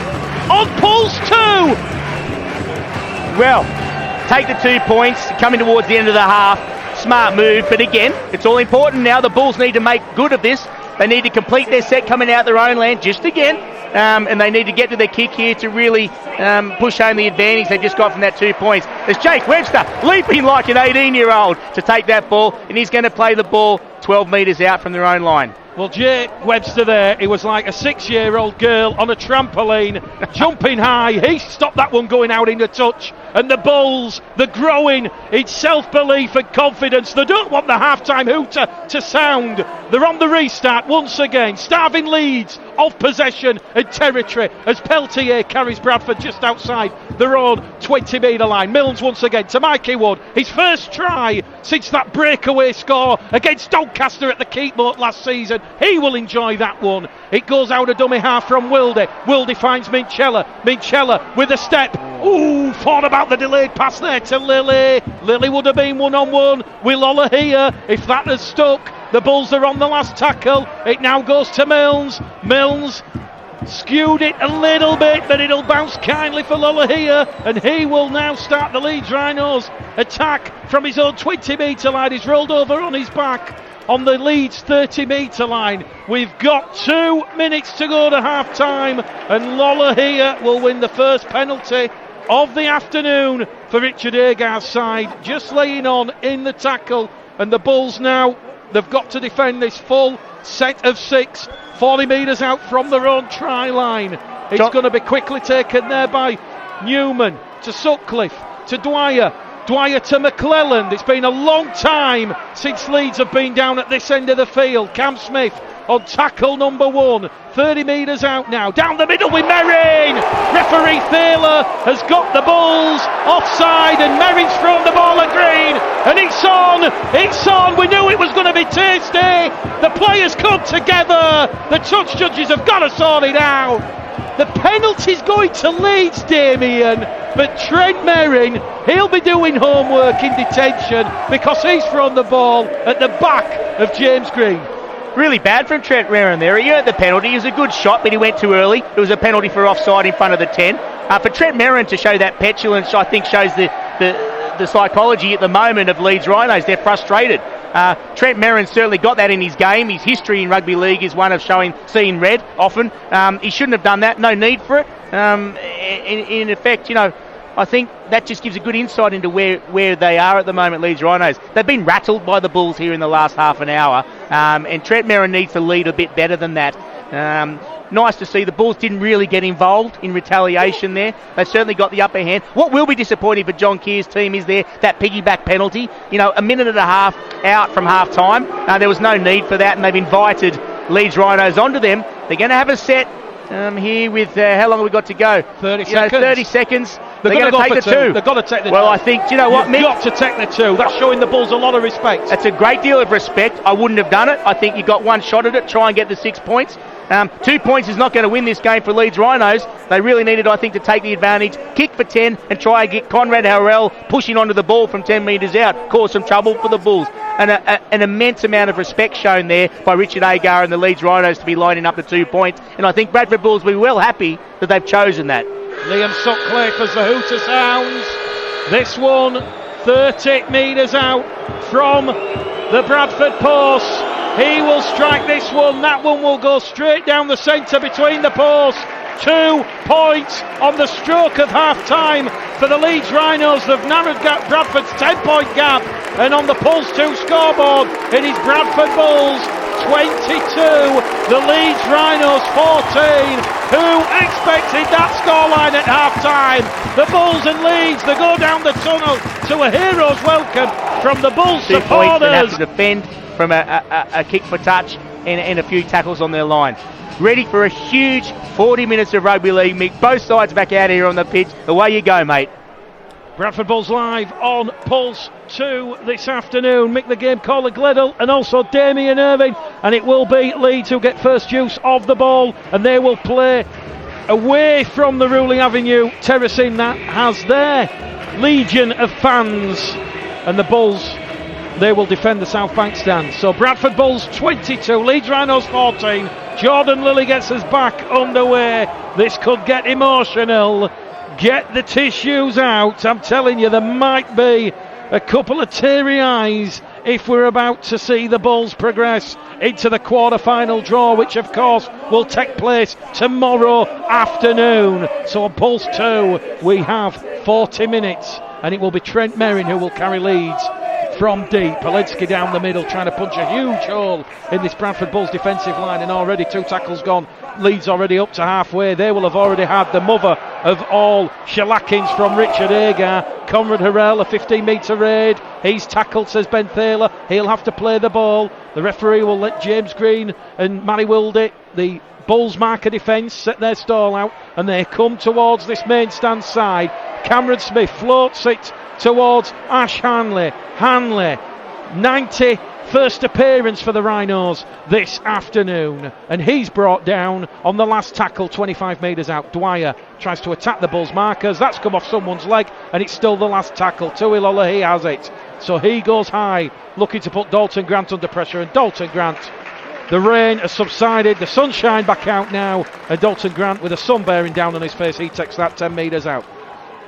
on Pulse 2. Well, take the 2 points coming towards the end of the half. Smart move, but again, it's all important now. The Bulls need to make good of this. They need to complete their set coming out their own land just again, and they need to get to their kick here to really push home the advantage they just got from that 2 points. There's Jake Webster leaping like an 18-year-old to take that ball, and he's going to play the ball 12 metres out from their own line. Well, Jake Webster there, he was like a 6-year-old girl on a trampoline, jumping high. He stopped that one going out in the touch and the Bulls, they're growing in self-belief and confidence. They don't want the half-time hooter to sound. They're on the restart once again, starving Leeds of possession and territory as Peltier carries Bradford just outside their own 20-metre line. Milnes once again to Mikey Wood, his first try since that breakaway score against Doncaster at the Keepmoat last season. He will enjoy that one. It goes out a dummy half from Wilde. Wilde finds Minchella with a step. Ooh, thought about the delayed pass there to Lilley. Lilley would have been one-on-one with Lilley if that has stuck. The Bulls are on the last tackle. It now goes to Milnes. Milnes skewed it a little bit, but it'll bounce kindly for Lilley, and he will now start the Leeds Rhinos attack from his own 20-metre line. He's rolled over on his back on the Leeds 30-metre line. We've got 2 minutes to go to half-time, and Lilley will win the first penalty of the afternoon for Richard Agar's side, just laying on in the tackle. And the Bulls now, they've got to defend this full set of 6, 40 metres out from their own try line. It's going to be quickly taken there by Newman to Sutcliffe to Dwyer to McClelland. It's been a long time since Leeds have been down at this end of the field. Cam Smith on tackle number 1, 30 metres out now, down the middle with Merrin. Referee Thaler has got the Bulls offside, and Merrin's thrown the ball at green, and it's on. We knew it was going to be tasty. The players come together. The touch judges have got to sort it out. The penalty's going to Leeds, Damien, but Trent Merrin, he'll be doing homework in detention because he's thrown the ball at the back of James Green. Really bad from Trent Merrin there. He earned the penalty. It was a good shot, but he went too early. It was a penalty for offside in front of the 10. For Trent Merrin to show that petulance, I think shows the psychology at the moment of Leeds Rhinos. They're frustrated. Trent Merrin certainly got that in his game. His history in rugby league is one of seeing red often. He shouldn't have done that. No need for it. In effect, I think that just gives a good insight into where they are at the moment, Leeds Rhinos. They've been rattled by the Bulls here in the last half an hour, and Trent Merrin needs to lead a bit better than that. Nice to see the Bulls didn't really get involved in retaliation there. They certainly got the upper hand. What will be disappointing for John Kear's team is that piggyback penalty. A minute and a half out from half time. There was no need for that, and they've invited Leeds Rhinos onto them. They're going to have a set here with how long have we got to go? 30 seconds. 30 seconds. They're going to take the 2. They've got to take the 2. Well, I think, you know what, Mick? You've got to take the 2. That's showing the Bulls a lot of respect. That's a great deal of respect. I wouldn't have done it. I think you got one shot at it. Try and get the 6 points. 2 points is not going to win this game for Leeds Rhinos. They really needed, I think, to take the advantage, kick for 10 and try and get Konrad Hurrell pushing onto the ball from 10 metres out. Cause some trouble for the Bulls. And an immense amount of respect shown there by Richard Agar and the Leeds Rhinos to be lining up the 2 points. And I think Bradford Bulls will be well happy that they've chosen that. Liam Sutcliffe as the hooter sounds. This one 30 metres out from the Bradford post. He will strike this one. That one will go straight down the centre between the posts. 2 points on the stroke of half-time for the Leeds Rhinos. They've narrowed Bradford's 10-point gap, and on the Pulse 2 scoreboard it is Bradford Bulls 22, the Leeds Rhinos 14. Who expected that scoreline at half-time? The Bulls and Leeds, they go down the tunnel to a hero's welcome from the Bulls 2 supporters. points and have to defend from a kick for touch and a few tackles on their line. Ready for a huge 40 minutes of rugby league, Mick. Both sides back out here on the pitch. Away you go, mate. Bradford Bulls live on Pulse 2 this afternoon. Mick the game caller Gledhill and also Damien Irving, and it will be Leeds who get first use of the ball, and they will play away from the ruling avenue terracing that has their legion of fans, and the Bulls, they will defend the South Bank stand. So Bradford Bulls 22, Leeds Rhinos 14. Jordan Lilley gets us back underway. This could get emotional. Get the tissues out. I'm telling you, there might be a couple of teary eyes if we're about to see the Bulls progress into the quarter-final draw, which of course will take place tomorrow afternoon. So on Pulse 2 we have 40 minutes, and it will be Trent Merrin who will carry Leeds from deep. Polensky down the middle trying to punch a huge hole in this Bradford Bulls defensive line, and already 2 tackles gone Leeds already up to halfway. They will have already had the mother of all shellackings from Richard Agar. Konrad Hurrell, a 15-metre raid. He's tackled, says Ben Thaler. He'll have to play the ball. The referee will let James Green and Manny Wildy, the Bulls marker defence, set their stall out, and they come towards this main stand side. Cameron Smith floats it towards Ash Hanley. Hanley, 91st appearance for the Rhinos this afternoon, and he's brought down on the last tackle 25 metres out. Dwyer tries to attack the Bulls markers. That's come off someone's leg, and it's still the last tackle. Tui Lilley has it, so he goes high, looking to put Dalton Grant under pressure, and Dalton Grant, the rain has subsided, the sunshine back out now, and Dalton Grant with the sun bearing down on his face, he takes that 10 metres out.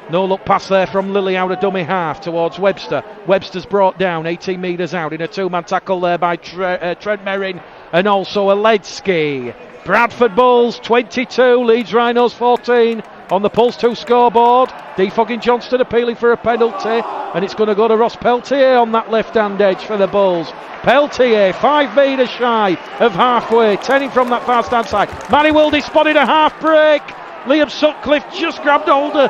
No look pass there from Lilley out of dummy half towards Webster. Webster's brought down 18 metres out in a two-man tackle there by Trent Merrin and also Aledzki. Bradford Bulls 22, Leeds Rhinos 14 on the Pulse 2 scoreboard. Defogging Johnston appealing for a penalty, and it's going to go to Ross Peltier on that left-hand edge for the Bulls. Peltier 5 metres shy of halfway, 10 from that far stand side. Manny Wildy spotted a half break. Liam Sutcliffe just grabbed hold of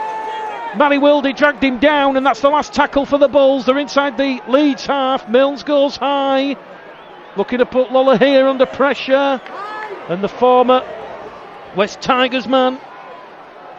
Manny Wildy, dragged him down, and that's the last tackle for the Bulls. They're inside the Leeds half. Milnes goes high, looking to put Lilley here under pressure, and the former West Tigers man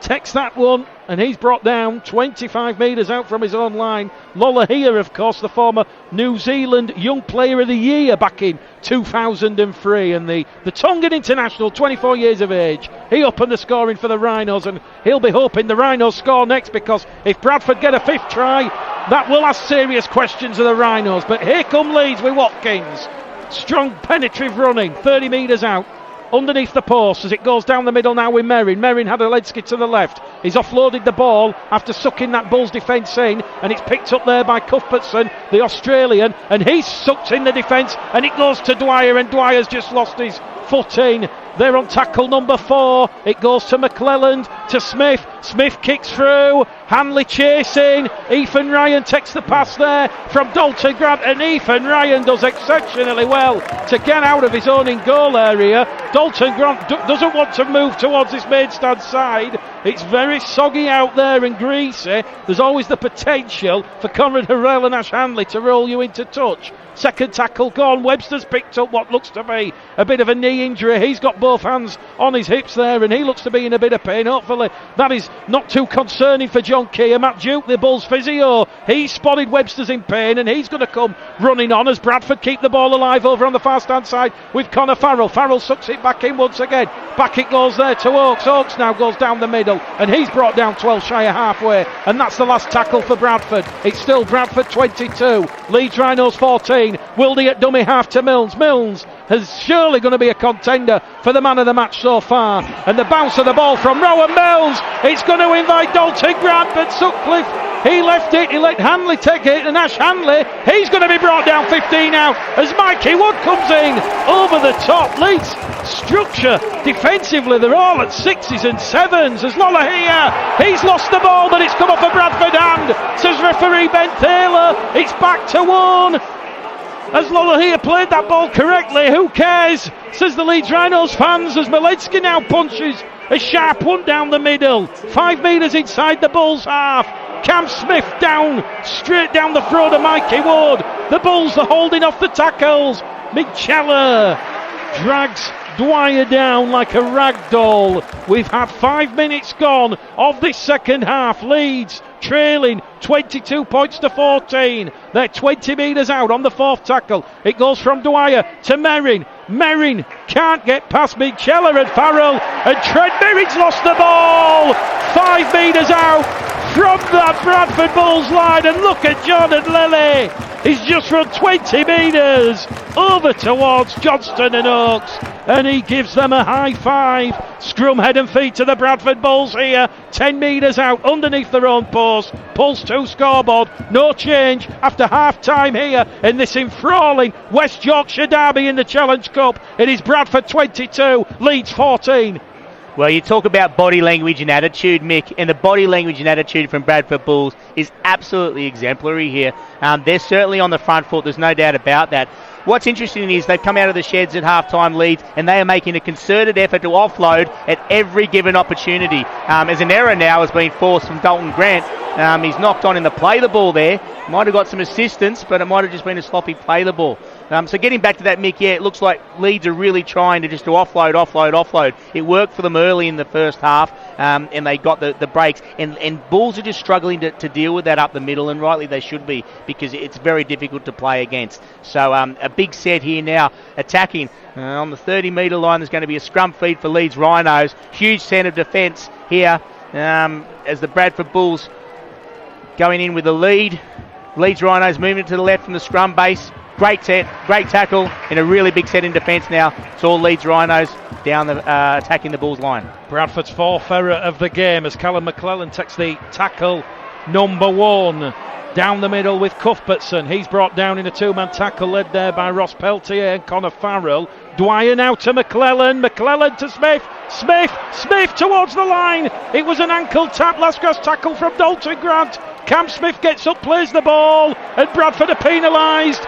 takes that one, and he's brought down 25 metres out from his own line. Lilley here, of course, the former New Zealand Young Player of the Year back in 2003, and the Tongan international, 24 years of age. He opened the scoring for the Rhinos, and he'll be hoping the Rhinos score next, because if Bradford get a fifth try, that will ask serious questions of the Rhinos. But here come Leeds with Watkins. Strong penetrative running, 30 metres out, underneath the post as it goes down the middle now with Merrin. Merrin had Aledzki to the left. He's offloaded the ball after sucking that Bulls defence in, and it's picked up there by Cuthbertson, the Australian, and he sucks in the defence, and it goes to Dwyer, and Dwyer's just lost his footing. They're on tackle number 4. It goes to McClelland, to Smith. Smith kicks through. Hanley chasing. Ethan Ryan takes the pass there from Dalton Grant, and Ethan Ryan does exceptionally well to get out of his own in-goal area. Dalton Grant doesn't want to move towards this main stand side. It's very soggy out there and greasy. There's always the potential for Konrad Hurrell and Ash Hanley to roll you into touch. Second tackle gone. Webster's picked up what looks to be a bit of a knee injury. He's got both hands on his hips there, and he looks to be in a bit of pain. Hopefully that is not too concerning for John Kear. Matt Duke, the Bulls physio, he spotted Webster's in pain, and he's going to come running on as Bradford keep the ball alive over on the far stand side with Connor Farrell. Farrell sucks it back in once again. Back it goes there to Oakes. Oakes now goes down the middle, and he's brought down 12 shy of halfway, and that's the last tackle for Bradford. It's still Bradford 22, Leeds Rhinos 14. Wildy at dummy half to Milnes. Milnes is surely going to be a contender for the man of the match so far, and the bounce of the ball from Rowan Milnes, it's going to invite Dalton Grant, but Sutcliffe, he left it, he let Hanley take it, and Ash Hanley, he's going to be brought down 15 out as Mikey Wood comes in over the top. Leeds structure defensively, they're all at 6s and 7s. There's Lilley here, he's lost the ball, but it's come off a Bradford hand, says referee Ben Thaler. It's back to 1. As Lilley here played that ball correctly, who cares, says the Leeds Rhinos fans, as Aledzki now punches a sharp one down the middle, 5 metres inside the Bulls half. Cam Smith down, straight down the throat of Mikey Ward. The Bulls are holding off the tackles. Michela drags Dwyer down like a rag doll. We've had 5 minutes gone of this second half. Leeds trailing 22 points to 14. They're 20 metres out on the fourth tackle. It goes from Dwyer to Merrin. Merrin can't get past Michela and Farrell, and Trent Merrin's lost the ball. 5 metres out from that Bradford Bulls line, and look at Jordan Lilley. He's just run 20 metres over towards Johnston and Oakes, and he gives them a high five. Scrum head and feet to the Bradford Bulls here, 10 metres out underneath their own post. Pulse 2 scoreboard, no change after half time here in this enthralling West Yorkshire derby in the Challenge Cup. It is Bradford 22, Leeds 14. Well, you talk about body language and attitude, Mick, and the body language and attitude from Bradford Bulls is absolutely exemplary here. They're certainly on the front foot, there's no doubt about that. what's interesting is they've come out of the sheds at half-time, Leeds, and they are making a concerted effort to offload at every given opportunity. As an error now has been forced from Dalton Grant. He's knocked on in the play the ball there. Might have got some assistance, but it might have just been a sloppy play the ball. So getting back to that, Mick, yeah, it looks like Leeds are really trying to offload. It worked for them early in the first half, and they got the breaks. And Bulls are just struggling to deal with that up the middle, and rightly they should be, because it's very difficult to play against. So a big set here now, attacking. On the 30-metre line, there's going to be a scrum feed for Leeds Rhinos. Huge centre of defence here as the Bradford Bulls going in with the lead. Leeds Rhinos moving to the left from the scrum base. Great set, great tackle, and a really big set in defence now. It's all Leeds Rhinos down the attacking the Bulls line. Bradford's fourth error of the game as Callum McClellan takes the tackle number 1 down the middle with Cuthbertson. He's brought down in a two-man tackle led there by Ross Peltier and Connor Farrell. Dwyer now to McClellan to Smith towards the line. It was an ankle tap, last cross tackle from Dalton Grant. Cam Smith gets up, plays the ball, and Bradford are penalised.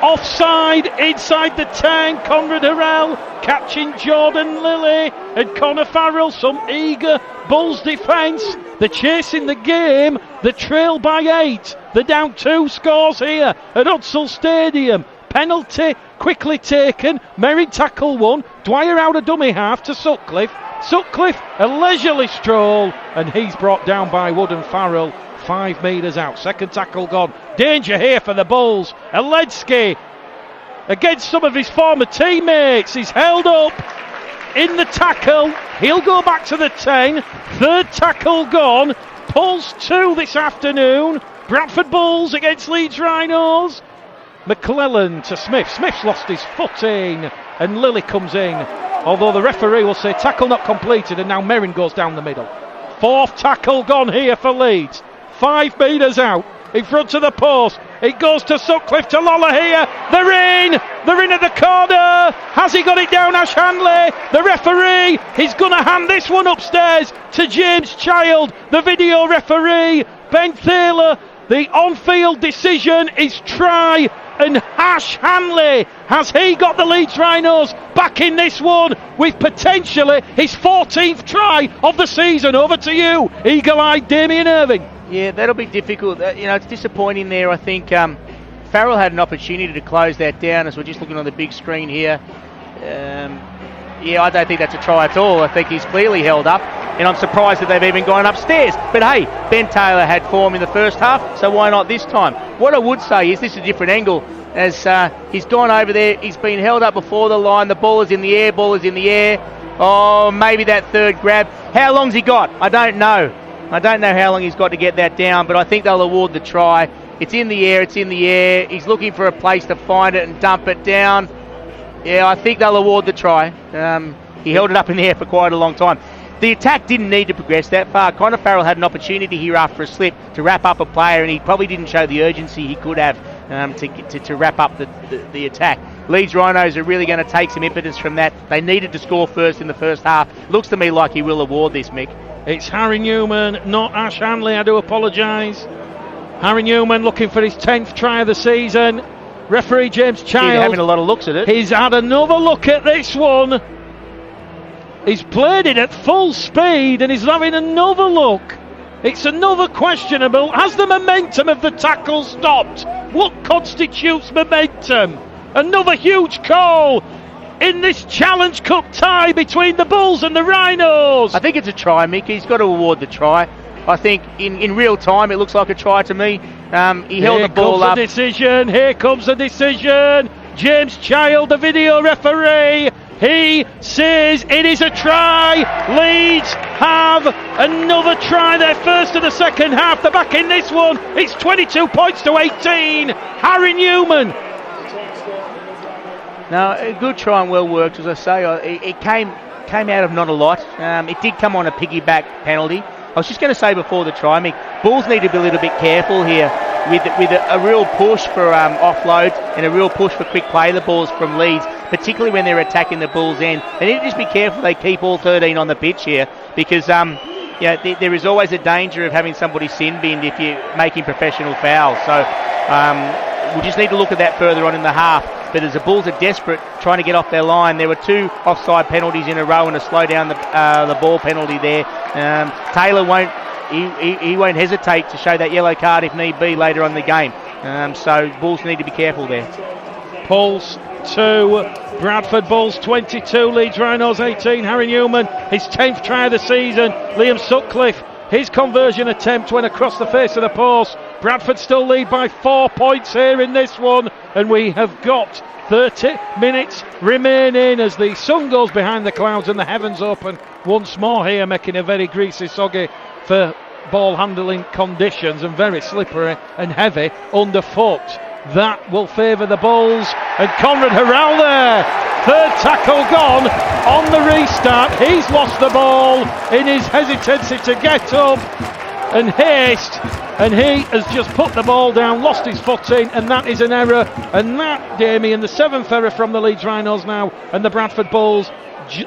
Offside inside the 10. Konrad Hurrell catching Jordan Lilley and Connor Farrell. Some eager Bulls defence. They're chasing the game. They trail by 8. They're down 2 scores here at Hudsall Stadium. Penalty quickly taken. Merrin tackle 1. Dwyer out a dummy half to Sutcliffe. Sutcliffe a leisurely stroll, and he's brought down by Wood and Farrell. 5 metres out. Second tackle gone. Danger here for the Bulls. Aledzki against some of his former teammates. He's held up in the tackle. He'll go back to the 10. Third tackle gone. Pulse 2 this afternoon. Bradford Bulls against Leeds Rhinos. McClellan to Smith. Smith's lost his footing, and Lilley comes in. Although the referee will say tackle not completed, and now Merrin goes down the middle. Fourth tackle gone here for Leeds. 5 metres out, in front of the post. It goes to Sutcliffe, to Lawler here. They're in at the corner. Has he got it down, Ash Hanley? The referee, he's going to hand this one upstairs to James Child, the video referee. Ben Thaler, the on-field decision is try, and Ash Hanley, has he got the Leeds Rhinos back in this one with potentially his 14th try of the season? Over to you, eagle-eyed Damien Irving. Yeah, that'll be difficult. It's disappointing there. I think Farrell had an opportunity to close that down, as we're just looking on the big screen here. I don't think that's a try at all. I think he's clearly held up, and I'm surprised that they've even gone upstairs. But hey, Ben Taylor had form in the first half, so why not this time? What I would say is this is a different angle, as he's gone over there. He's been held up before the line. The ball is in the air. Oh, maybe that third grab. How long's he got? I don't know how long he's got to get that down, but I think they'll award the try. It's in the air. He's looking for a place to find it and dump it down. Yeah, I think they'll award the try. He held it up in the air for quite a long time. The attack didn't need to progress that far. Connor Farrell had an opportunity here after a slip to wrap up a player, and he probably didn't show the urgency he could have to wrap up the attack. Leeds Rhinos are really going to take some impetus from that. They needed to score first in the first half. Looks to me like he will award this, Mick. It's Harry Newman, not Ash Hanley. I do apologise. Harry Newman looking for his 10th try of the season. Referee James Child. He's having a lot of looks at it. He's had another look at this one. He's played it at full speed and he's having another look. It's another questionable. Has the momentum of the tackle stopped? What constitutes momentum? Another huge call in this Challenge Cup tie between the Bulls and the Rhinos. I think it's a try, Mick. He's got to award the try. I think in real time it looks like a try to me. He held the ball up. Here comes the decision. James Child, the video referee. He says it is a try. Leeds have another try. Their first of the second half. They're back in this one. It's 22 points to 18. Harry Newman. No, a good try and well worked, as I say. It came out of not a lot. It did come on a piggyback penalty. I was just going to say before the try, Mick, Bulls need to be a little bit careful here with a real push for offloads and a real push for quick play the balls from Leeds, particularly when they're attacking the Bulls' end. They need to just be careful they keep all 13 on the pitch here, because there is always a danger of having somebody sin-binned if you're making professional fouls. So we just need to look at that further on in the half. but as the Bulls are desperate trying to get off their line, there were 2 offside penalties in a row and a slow down the ball penalty there. Taylor won't hesitate to show that yellow card if need be later on in the game. So Bulls need to be careful there. Pulse 2, Bradford Bulls 22, Leeds Rhinos 18. Harry Newman, his 10th try of the season. Liam Sutcliffe, his conversion attempt went across the face of the post. Bradford still lead by 4 points here in this one, and we have got 30 minutes remaining as the sun goes behind the clouds and the heavens open once more here, making a very greasy, soggy for ball handling conditions and very slippery and heavy underfoot. That will favour the Bulls, and Konrad Hurrell there, 3rd tackle gone on the restart. He's lost the ball in his hesitancy to get up and haste, and he has just put the ball down, lost his footing, and that is an error. And that, Damien, the 7th error from the Leeds Rhinos now, and the Bradford Bulls,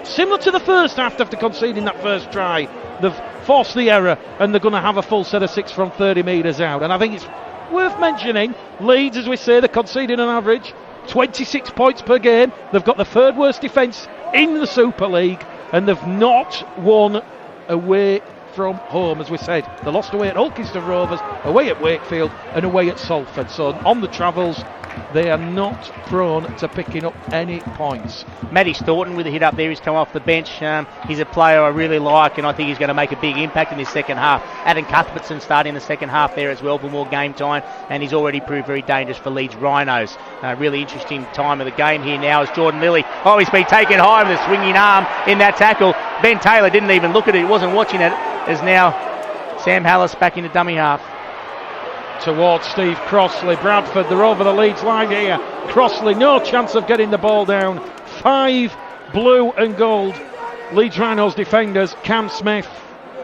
similar to the first half after conceding that first try, they've forced the error and they're going to have a full set of 6 from 30 metres out. And I think it's worth mentioning, Leeds, as we say, they're conceding an average 26 points per game. They've got the 3rd worst defence in the Super League, and they've not won away from home, as we said. They lost away at Ulkiston Rovers, away at Wakefield, and away at Salford. So on the travels, they are not prone to picking up any points. Matty Thornton with a hit up there. He's come off the bench. He's a player I really like, and I think he's going to make a big impact in this second half. Adam Cuthbertson starting the second half there as well for more game time, and he's already proved very dangerous for Leeds Rhinos. Really interesting time of the game here now as Jordan Lilley. Oh, he's been taken high with a swinging arm in that tackle. Ben Taylor didn't even look at it. He wasn't watching it. As now Sam Hallis back into dummy half. Towards Steve Crossley. Bradford, they're over the Leeds line here. Crossley, no chance of getting the ball down. 5 blue and gold Leeds Rhinos defenders, Cam Smith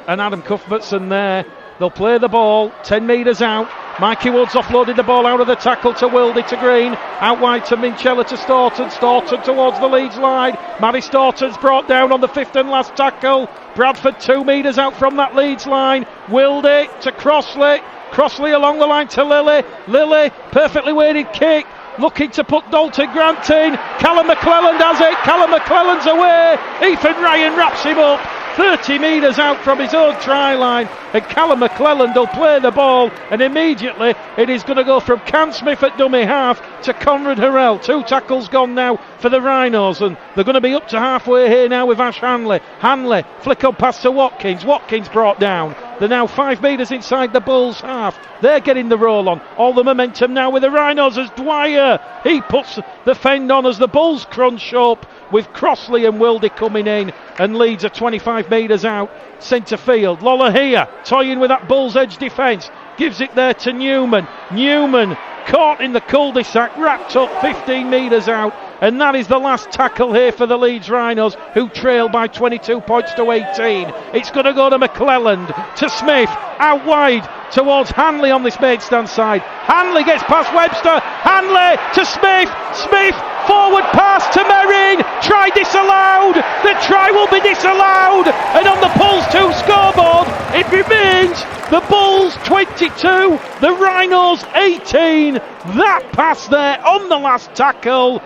and Adam Cuthbertson there. They'll play the ball 10 metres out. Mikey Woods offloaded the ball out of the tackle to Wildy to Green. Out wide to Minchella to Staunton. Staunton towards the Leeds line. Matty Staunton's brought down on the 5th and last tackle. Bradford 2 metres out from that Leeds line. Wildy to Crossley. Crossley along the line to Lilley. Lilley, perfectly weighted kick. Looking to put Dalton Grant in. Callum McClelland has it. Callum McClelland's away. Ethan Ryan wraps him up 30 metres out from his own try line, and Callum McClelland will play the ball, and immediately it is going to go from Cam Smith at dummy half to Konrad Hurrell. 2 tackles gone now for the Rhinos, and they're going to be up to halfway here now with Ash Hanley. Hanley flick on pass to Watkins. Watkins brought down. They're now 5 metres inside the Bulls half. They're getting the roll on. All the momentum now with the Rhinos as Dwyer. He puts the fend on as the Bulls crunch up with Crossley and Wildy coming in, and Leeds are 25 metres out centre field. Lola here toying with that Bulls edge defence, gives it there to Newman. Newman caught in the cul-de-sac, wrapped up 15 metres out, and that is the last tackle here for the Leeds Rhinos, who trail by 22 points to 18. It's going to go to McClelland, to Smith, out wide towards Hanley on this maidstand side. Hanley gets past Webster. Hanley to Smith. Smith forward pass to Merrin. Try disallowed. The try will be disallowed, and on the Bulls 2 scoreboard it remains the Bulls 22, the Rhinos 18. That pass there on the last tackle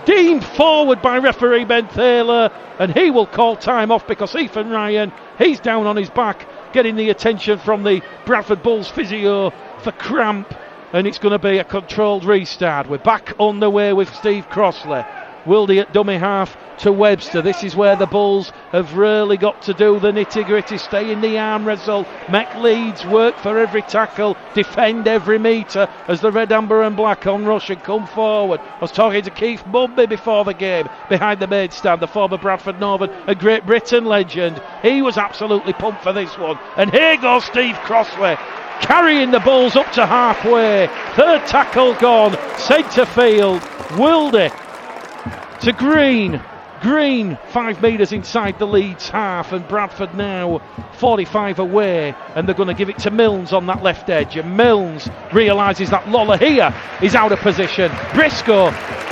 deemed forward by referee Ben Taylor, and he will call time off because Ethan Ryan, he's down on his back getting the attention from the Bradford Bulls physio for cramp, and it's going to be a controlled restart. We're back on the way with Steve Crossley. Wildy at dummy half to Webster. This is where the Bulls have really got to do the nitty-gritty, stay in the arm wrestle, make Leeds work for every tackle, defend every metre as the red, amber and black on rush and come forward. I was talking to Keith Mumby before the game behind the maid stand, the former Bradford Northern and Great Britain legend. He was absolutely pumped for this one, and here goes Steve Crossley carrying the Bulls up to halfway. 3rd tackle gone, centre field. Wildy to Green. Green 5 metres inside the Leeds half, and Bradford now 45 away, and they're going to give it to Milnes on that left edge, and Milnes realises that Lola here is out of position. Briscoe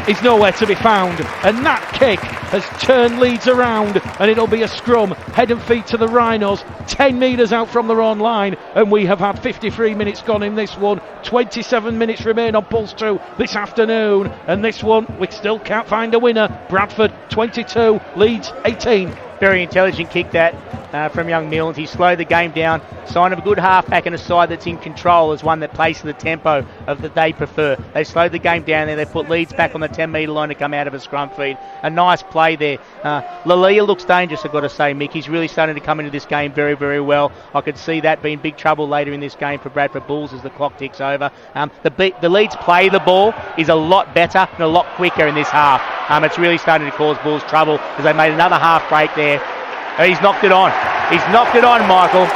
is nowhere to be found, and that kick has turned Leeds around, and it'll be a scrum, head and feet to the Rhinos, 10 metres out from their own line, and we have had 53 minutes gone in this one, 27 minutes remain on Pulse 2 this afternoon, and this one we still can't find a winner. Bradford 22, Leeds 18. Very intelligent kick that from young Milnes. He slowed the game down. Sign of a good halfback and a side that's in control is one that plays to the tempo of that they prefer. They slowed the game down there. They put Leeds back on the 10 metre line to come out of a scrum feed. A nice play there. Lilley looks dangerous, I've got to say, Mick. He's really starting to come into this game very, very well. I could see that being big trouble later in this game for Bradford Bulls as the clock ticks over. The Leeds play the ball is a lot better and a lot quicker in this half. It's really starting to cause Bulls trouble as they made another half break there. He's knocked it on. He's knocked it on, Michael.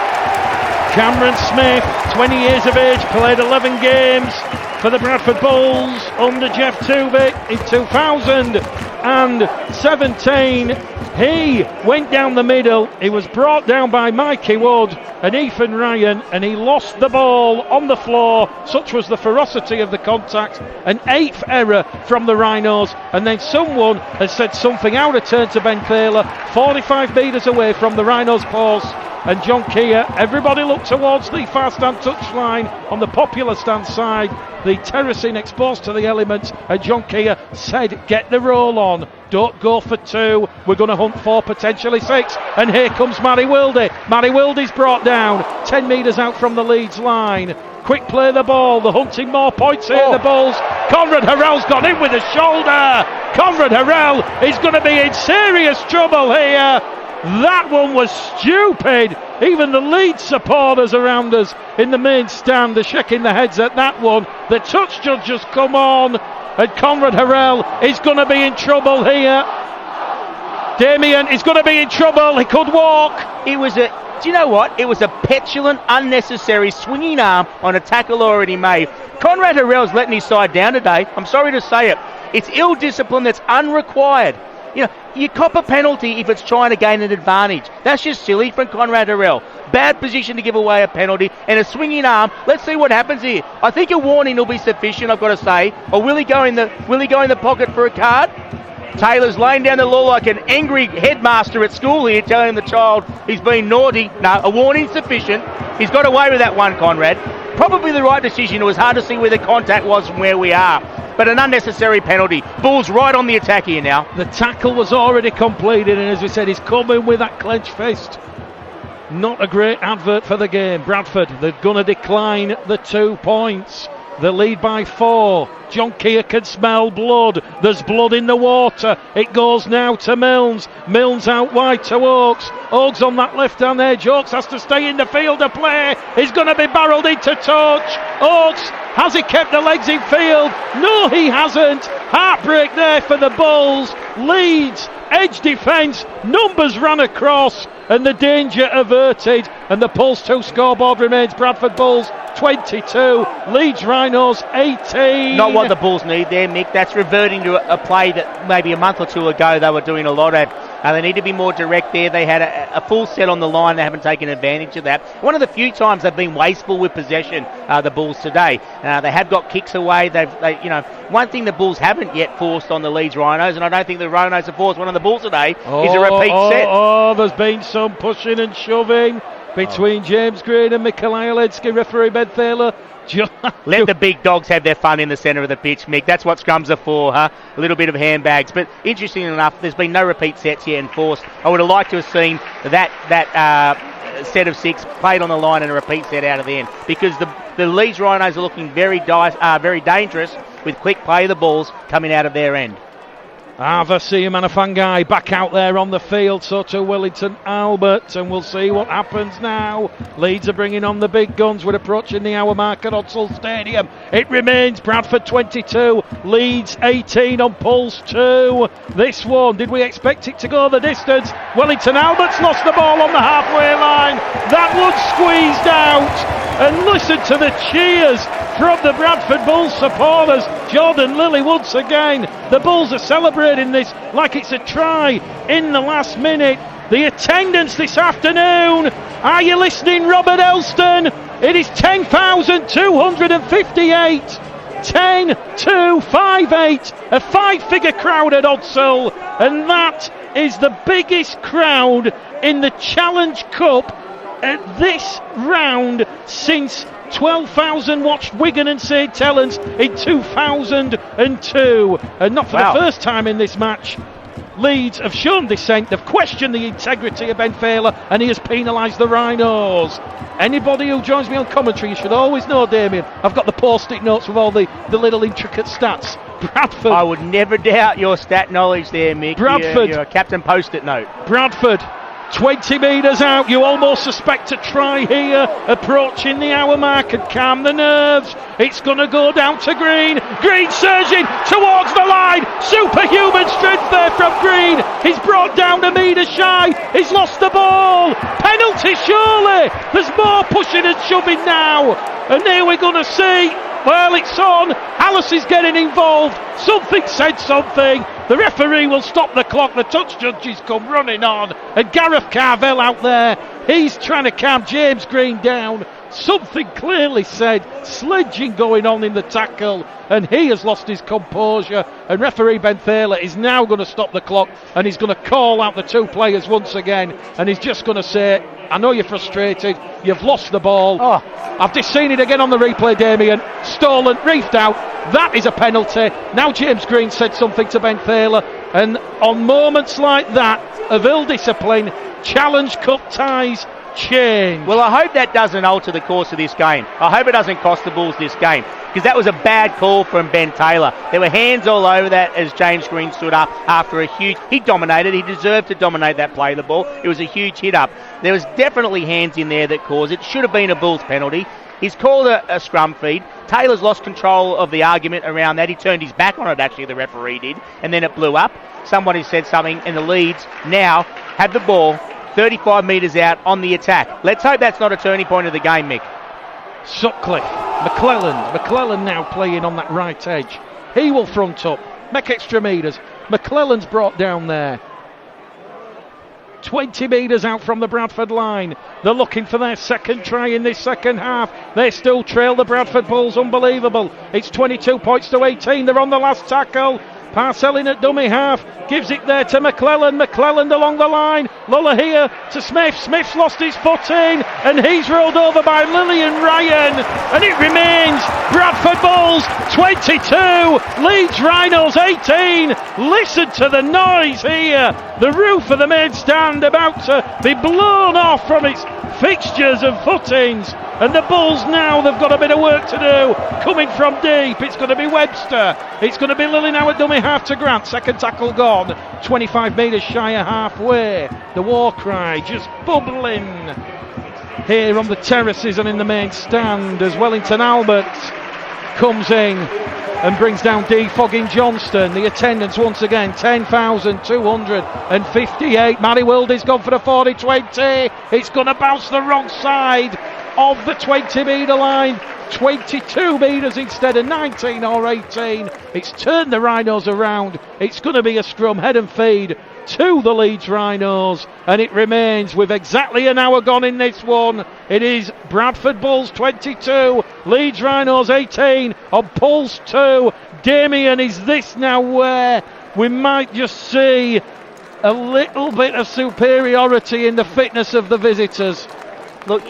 Cameron Smith, 20 years of age, played 11 games for the Bradford Bulls under Jeff Tuvic in 2017. He went down the middle. He was brought down by Mikey Wood and Ethan Ryan, and he lost the ball on the floor. Such was the ferocity of the contact. An 8th error from the Rhinos, and then someone has said something out of turn to Ben Thaler, 45 metres away from the Rhinos post. And John Kear, everybody looked towards the far stand touchline on the popular stand side, the terracing exposed to the elements, and John Kear said, get the roll on, don't go for 2, we're going to hunt for potentially 6, and here comes Matty Wildy. Matty Wildy's brought down 10 metres out from the Leeds line. Quick play the ball, they're hunting more points here, the Bulls. Konrad Hurrell's gone in with a shoulder. Konrad Hurrell is going to be in serious trouble here. That one was stupid. Even the Leeds supporters around us in the main stand are shaking their heads at that one. The touch judge has come on, and Konrad Hurrell is going to be in trouble here. Damien is going to be in trouble. He could walk. Do you know what? It was a petulant, unnecessary swinging arm on a tackle already made. Konrad Hurrell's letting his side down today. I'm sorry to say it. It's ill discipline that's unrequired. You know, you cop a penalty if it's trying to gain an advantage. That's just silly from Konrad Hurrell. Bad position to give away a penalty and a swinging arm. Let's see what happens here. I think a warning will be sufficient, I've got to say. Or will he go in the pocket for a card? Taylor's laying down the law like an angry headmaster at school here, telling the child he's been naughty. No, a warning sufficient. He's got away with that one, Konrad. Probably the right decision. It was hard to see where the contact was from where we are. But an unnecessary penalty. Bulls right on the attack here now. The tackle was already completed, and as we said, he's coming with that clenched fist. Not a great advert for the game. Bradford, they're going to decline the 2 points. They lead by 4. John Kear can smell blood. There's blood in the water. It goes now to Milnes. Milnes out wide to Oakes. Oakes on that left-hand edge. Oakes has to stay in the field of play. He's going to be barreled into touch. Oakes, has he kept the legs in field? No, he hasn't. Heartbreak there for the Bulls. Leeds, edge defence. Numbers ran across, and the danger averted. And the Pulse 2 scoreboard remains Bradford Bulls 22, Leeds Rhinos 18. Not what the Bulls need there, Mick. That's reverting to a play that maybe a month or two ago they were doing a lot of. They need to be more direct there. They had a full set on the line. They haven't taken advantage of that. One of the few times they've been wasteful with possession, the Bulls today. They have got kicks away. One thing the Bulls haven't yet forced on the Leeds Rhinos, and I don't think the Rhinos have forced one on the Bulls today, is a repeat set. There's been some pushing and shoving between James Green and Mikolaj Oledzki, referee Ben Thaler. Let the big dogs have their fun in the centre of the pitch, Mick. That's what scrums are for, huh? A little bit of handbags. But interestingly enough, there's been no repeat sets yet enforced. I would have liked to have seen that set of 6 played on the line and a repeat set out of the end, because the Leeds Rhinos are looking very dangerous with quick play of the balls coming out of their end. Avasia Manafangai back out there on the field, so to Wellington Albert, and we'll see what happens now. Leeds are bringing on the big guns. We're approaching the hour mark at Odsal Stadium. It remains Bradford 22, Leeds 18 on Pulse 2. This one, did we expect it to go the distance? Wellington Albert's lost the ball on the halfway line. That one squeezed out. And listen to the cheers from the Bradford Bulls supporters. Jordan Lilley once again. The Bulls are celebrating this like it's a try in the last minute. The attendance this afternoon. Are you listening, Robert Elston? It is 10,258. 10 2258, a 5-figure crowd at Odsall, and that is the biggest crowd in the Challenge Cup at this round since 12,000 watched Wigan and St Helens in 2002, and not for the first time in this match. Leeds have shown dissent, they've questioned the integrity of Ben Farrell, and he has penalised the Rhinos. Anybody who joins me on commentary, you should always know, Damien, I've got the post-it notes with all the little intricate stats. Bradford. I would never doubt your stat knowledge there, Mick. Bradford. You're a captain post-it note. Bradford. 20 metres out, you almost suspect a try here, approaching the hour mark, and calm the nerves. It's going to go down to Green. Green surging towards the line. Superhuman strength there from Green. He's brought down a metre shy. He's lost the ball. Penalty, surely. There's more pushing and shoving now. And here we're going to see. Well, it's on. Alice is getting involved. Something said something. The referee will stop the clock. The touch judges come running on. And Gareth Carvell out there. He's trying to calm James Green down. Something clearly said. Sledging going on in the tackle. And he has lost his composure. And referee Ben Thaler is now going to stop the clock. And he's going to call out the two players once again. And he's just going to say, I know you're frustrated. You've lost the ball. I've just seen it again on the replay, Damien. Stolen, reefed out. That is a penalty. Now James Green said something to Ben Thaler. And on moments like that of ill discipline, Challenge Cup ties change. Well, I hope that doesn't alter the course of this game. I hope it doesn't cost the Bulls this game, because that was a bad call from Ben Taylor. There were hands all over that as James Green stood up after a huge... He dominated. He deserved to dominate that play of the ball. It was a huge hit up. There was definitely hands in there that caused it. Should have been a Bulls penalty. He's called a scrum feed. Taylor's lost control of the argument around that. He turned his back on it, actually, the referee did, and then it blew up. Somebody said something, and the Leeds now have the ball 35 metres out on the attack. Let's hope that's not a turning point of the game, Mick. Sutcliffe, McClellan now playing on that right edge. He will front up, make extra metres. McClellan's brought down there. 20 metres out from the Bradford line. They're looking for their second try in this second half. They still trail the Bradford Bulls. Unbelievable. It's 22 points to 18. They're on the last tackle. Parcelling at dummy half, gives it there to McClellan. McClellan along the line. Lilley here to Smith. Smith's lost his footing, and he's rolled over by Lilley and Ryan. And it remains Bradford Bulls 22, Leeds Rhinos 18. Listen to the noise here. The roof of the main stand about to be blown off from its fixtures and footings. And the Bulls now, they've got a bit of work to do. Coming from deep, it's going to be Webster. It's going to be Lilley now at dummy half to Grant. Second tackle gone. 25 metres shy of halfway. The war cry just bubbling here on the terraces and in the main stand as Wellington Albert comes in and brings down defogging Johnston. The attendance once again 10,258. Matty Wildy's gone for the 40-20. It's going to bounce the wrong side of the 20 metre line. 22 metres instead of 19 or 18. It's turned the Rhinos around. It's going to be a scrum, head and feed to the Leeds Rhinos, and it remains with exactly an hour gone in this one. It is Bradford Bulls 22, Leeds Rhinos 18 on Pulse 2. Damien, is this now where we might just see a little bit of superiority in the fitness of the visitors? Look,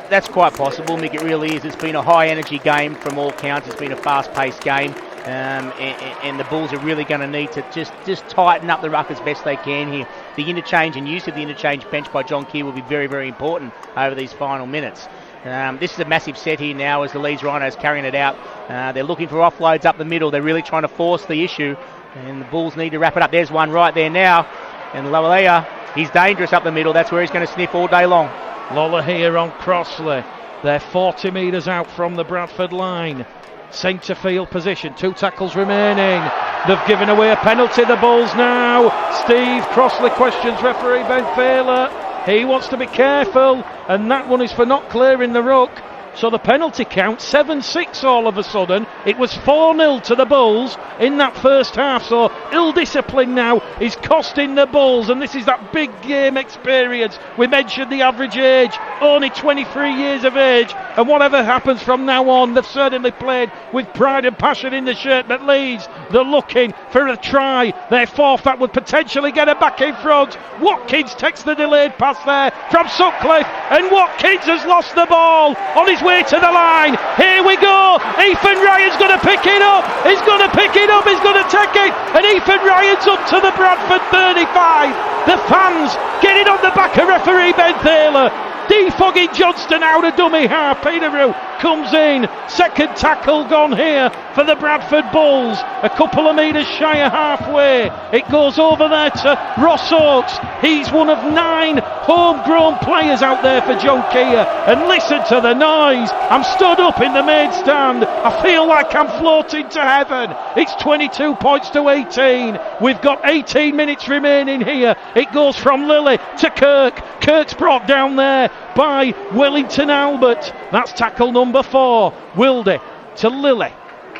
that's quite possible, Mick. It really is. It's been a high energy game from all counts. It's been a fast paced game, and the Bulls are really going to need to just tighten up the ruck as best they can here. The interchange and use of the interchange bench by John Kear will be very, very important over these final minutes. This is a massive set here now as the Leeds Rhinos carrying it out. They're looking for offloads up the middle. They're really trying to force the issue, and the Bulls need to wrap it up. There's one right there now, and Lilley, he's dangerous up the middle. That's where he's going to sniff all day long. Lilley here on Crossley. They're 40 metres out from the Bradford line. Centre field position. 2 tackles remaining. They've given away a penalty, the Bulls now. Steve Crossley questions referee Ben Thaler. He wants to be careful, and that one is for not clearing the ruck. So the penalty count 7-6 all of a sudden. It was 4-0 to the Bulls in that first half. So ill discipline now is costing the Bulls, and this is that big game experience. We mentioned the average age, only 23 years of age, and whatever happens from now on, they've certainly played with pride and passion in the shirt. But Leeds, they're looking for a try, their fourth that would potentially get it back in front. Watkins takes the delayed pass there from Sutcliffe, and Watkins has lost the ball on his way to the line. Here we go. Ethan Ryan's going to pick it up. He's going to pick it up. He's going to take it, and Ethan Ryan's up to the Bradford 35. The fans getting on the back of referee Ben Thaler. Defogging Johnston out of dummy half. Peteroo comes in. Second tackle gone here for the Bradford Bulls. A couple of metres shy of halfway. It goes over there to Ross Oakes. He's one of 9 homegrown players out there for John Kear. And listen to the noise. I'm stood up in the main stand. I feel like I'm floating to heaven. It's 22 points to 18. We've got 18 minutes remaining here. It goes from Lilley to Kirk. Kirk's brought down there by Wellington Albert. That's tackle number 4. Wilde to Lilley.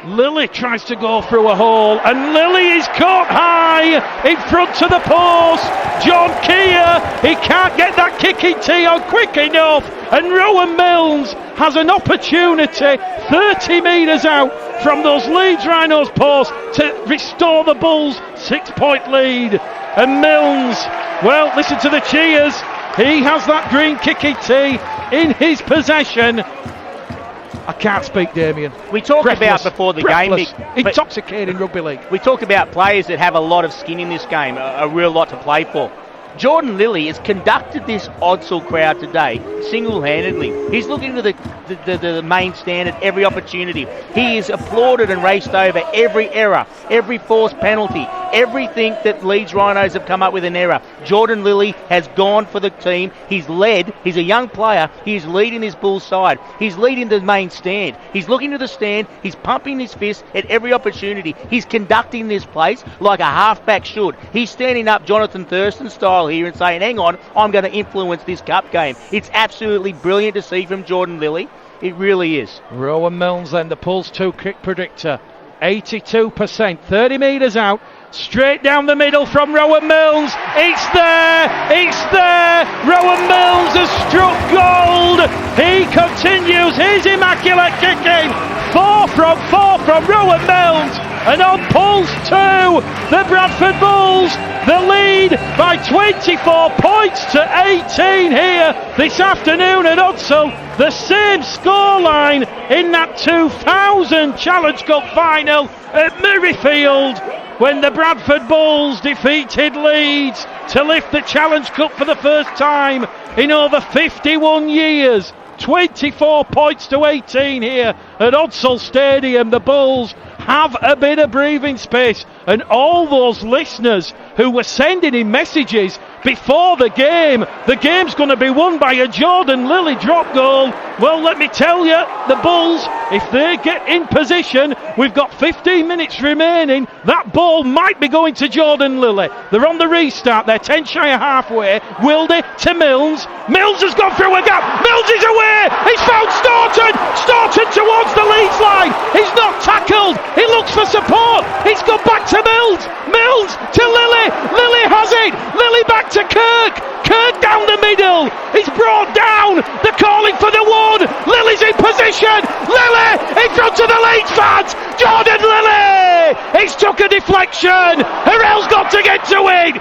Lilley tries to go through a hole, and Lilley is caught high in front of the post. John Kear, he can't get that kicking tee on quick enough, and Rowan Milnes has an opportunity 30 metres out from those Leeds Rhinos posts to restore the Bulls' 6-point lead. And Milnes, well, listen to the cheers. He has that green kicking tee in his possession. I can't speak, Damien. We talked about before the game, Nick, intoxicating rugby league. We talk about players that have a lot of skin in this game, a real lot to play for. Jordan Lilley has conducted this Odsal crowd today single-handedly. He's looking to the main stand at every opportunity. He is applauded and raced over every error, every forced penalty, everything that Leeds Rhinos have come up with an error. Jordan Lilley has gone for the team. He's led. He's a young player. He's leading his Bulls side. He's leading the main stand. He's looking to the stand. He's pumping his fist at every opportunity. He's conducting this place like a halfback should. He's standing up Jonathan Thurston style here and saying, hang on, I'm going to influence this cup game. It's absolutely brilliant to see from Jordan Lilley. It really is. Rowan Milnes then, the Pulse 2 kick predictor. 82%, 30 metres out. Straight down the middle from Rowan Milnes. It's there! It's there! Rowan Milnes has struck gold! He continues his immaculate kicking. 4 from Rowan Milnes. And on Pulse 2, the Bradford Bulls, the lead by 24 points to 18 here this afternoon at Odsal. The same scoreline in that 2000 Challenge Cup final at Murrayfield, when the Bradford Bulls defeated Leeds to lift the Challenge Cup for the first time in over 51 years. 24 points to 18 here at Odsal Stadium. The Bulls have a bit of breathing space, and all those listeners who were sending in messages before the game's going to be won by a Jordan Lilley drop goal. Well, let me tell you, the Bulls, if they get in position, we've got 15 minutes remaining, that ball might be going to Jordan Lilley. They're on the restart, they're 10 shy of halfway. Wilde to Milnes. Milnes has gone through a gap. Milnes is away. He's found Staunton. Staunton towards the Leeds line. He's not tackled. He looks for support. He's gone back to Milnes. Milnes to Lilley. Lilley has it. Lilley back to Kirk. Kirk down the middle. He's brought down. They're calling for the one. Lilley's in position. Lilley in front of the Leeds fans. Jordan Lilley. He's took a deflection. Hurrell's got to get to it.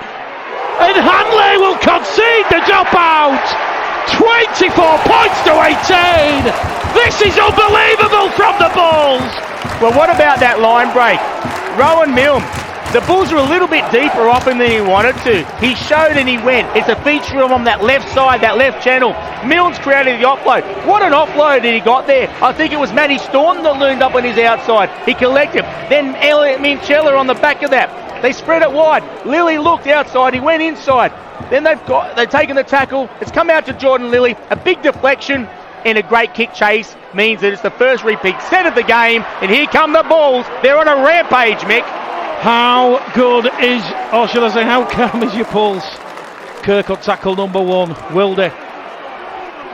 And Hanley will concede the dropout. 24 points to 18. This is unbelievable from the Bulls. Well, what about that line break? Rowan Milnes. The Bulls are a little bit deeper often than he wanted to. He showed and he went. It's a feature of him on that left side, that left channel. Milnes created the offload. What an offload that he got there. I think it was Matty Staunton that loomed up on his outside. He collected. Then Elliot Minchella on the back of that. They spread it wide. Lilley looked outside. He went inside. Then they've taken the tackle. It's come out to Jordan Lilley. A big deflection and a great kick chase means that it's the first repeat set of the game. And here come the Bulls. They're on a rampage, Mick. How good is, or should I say, how calm is your pulse? Kirk on tackle number 1. Wilde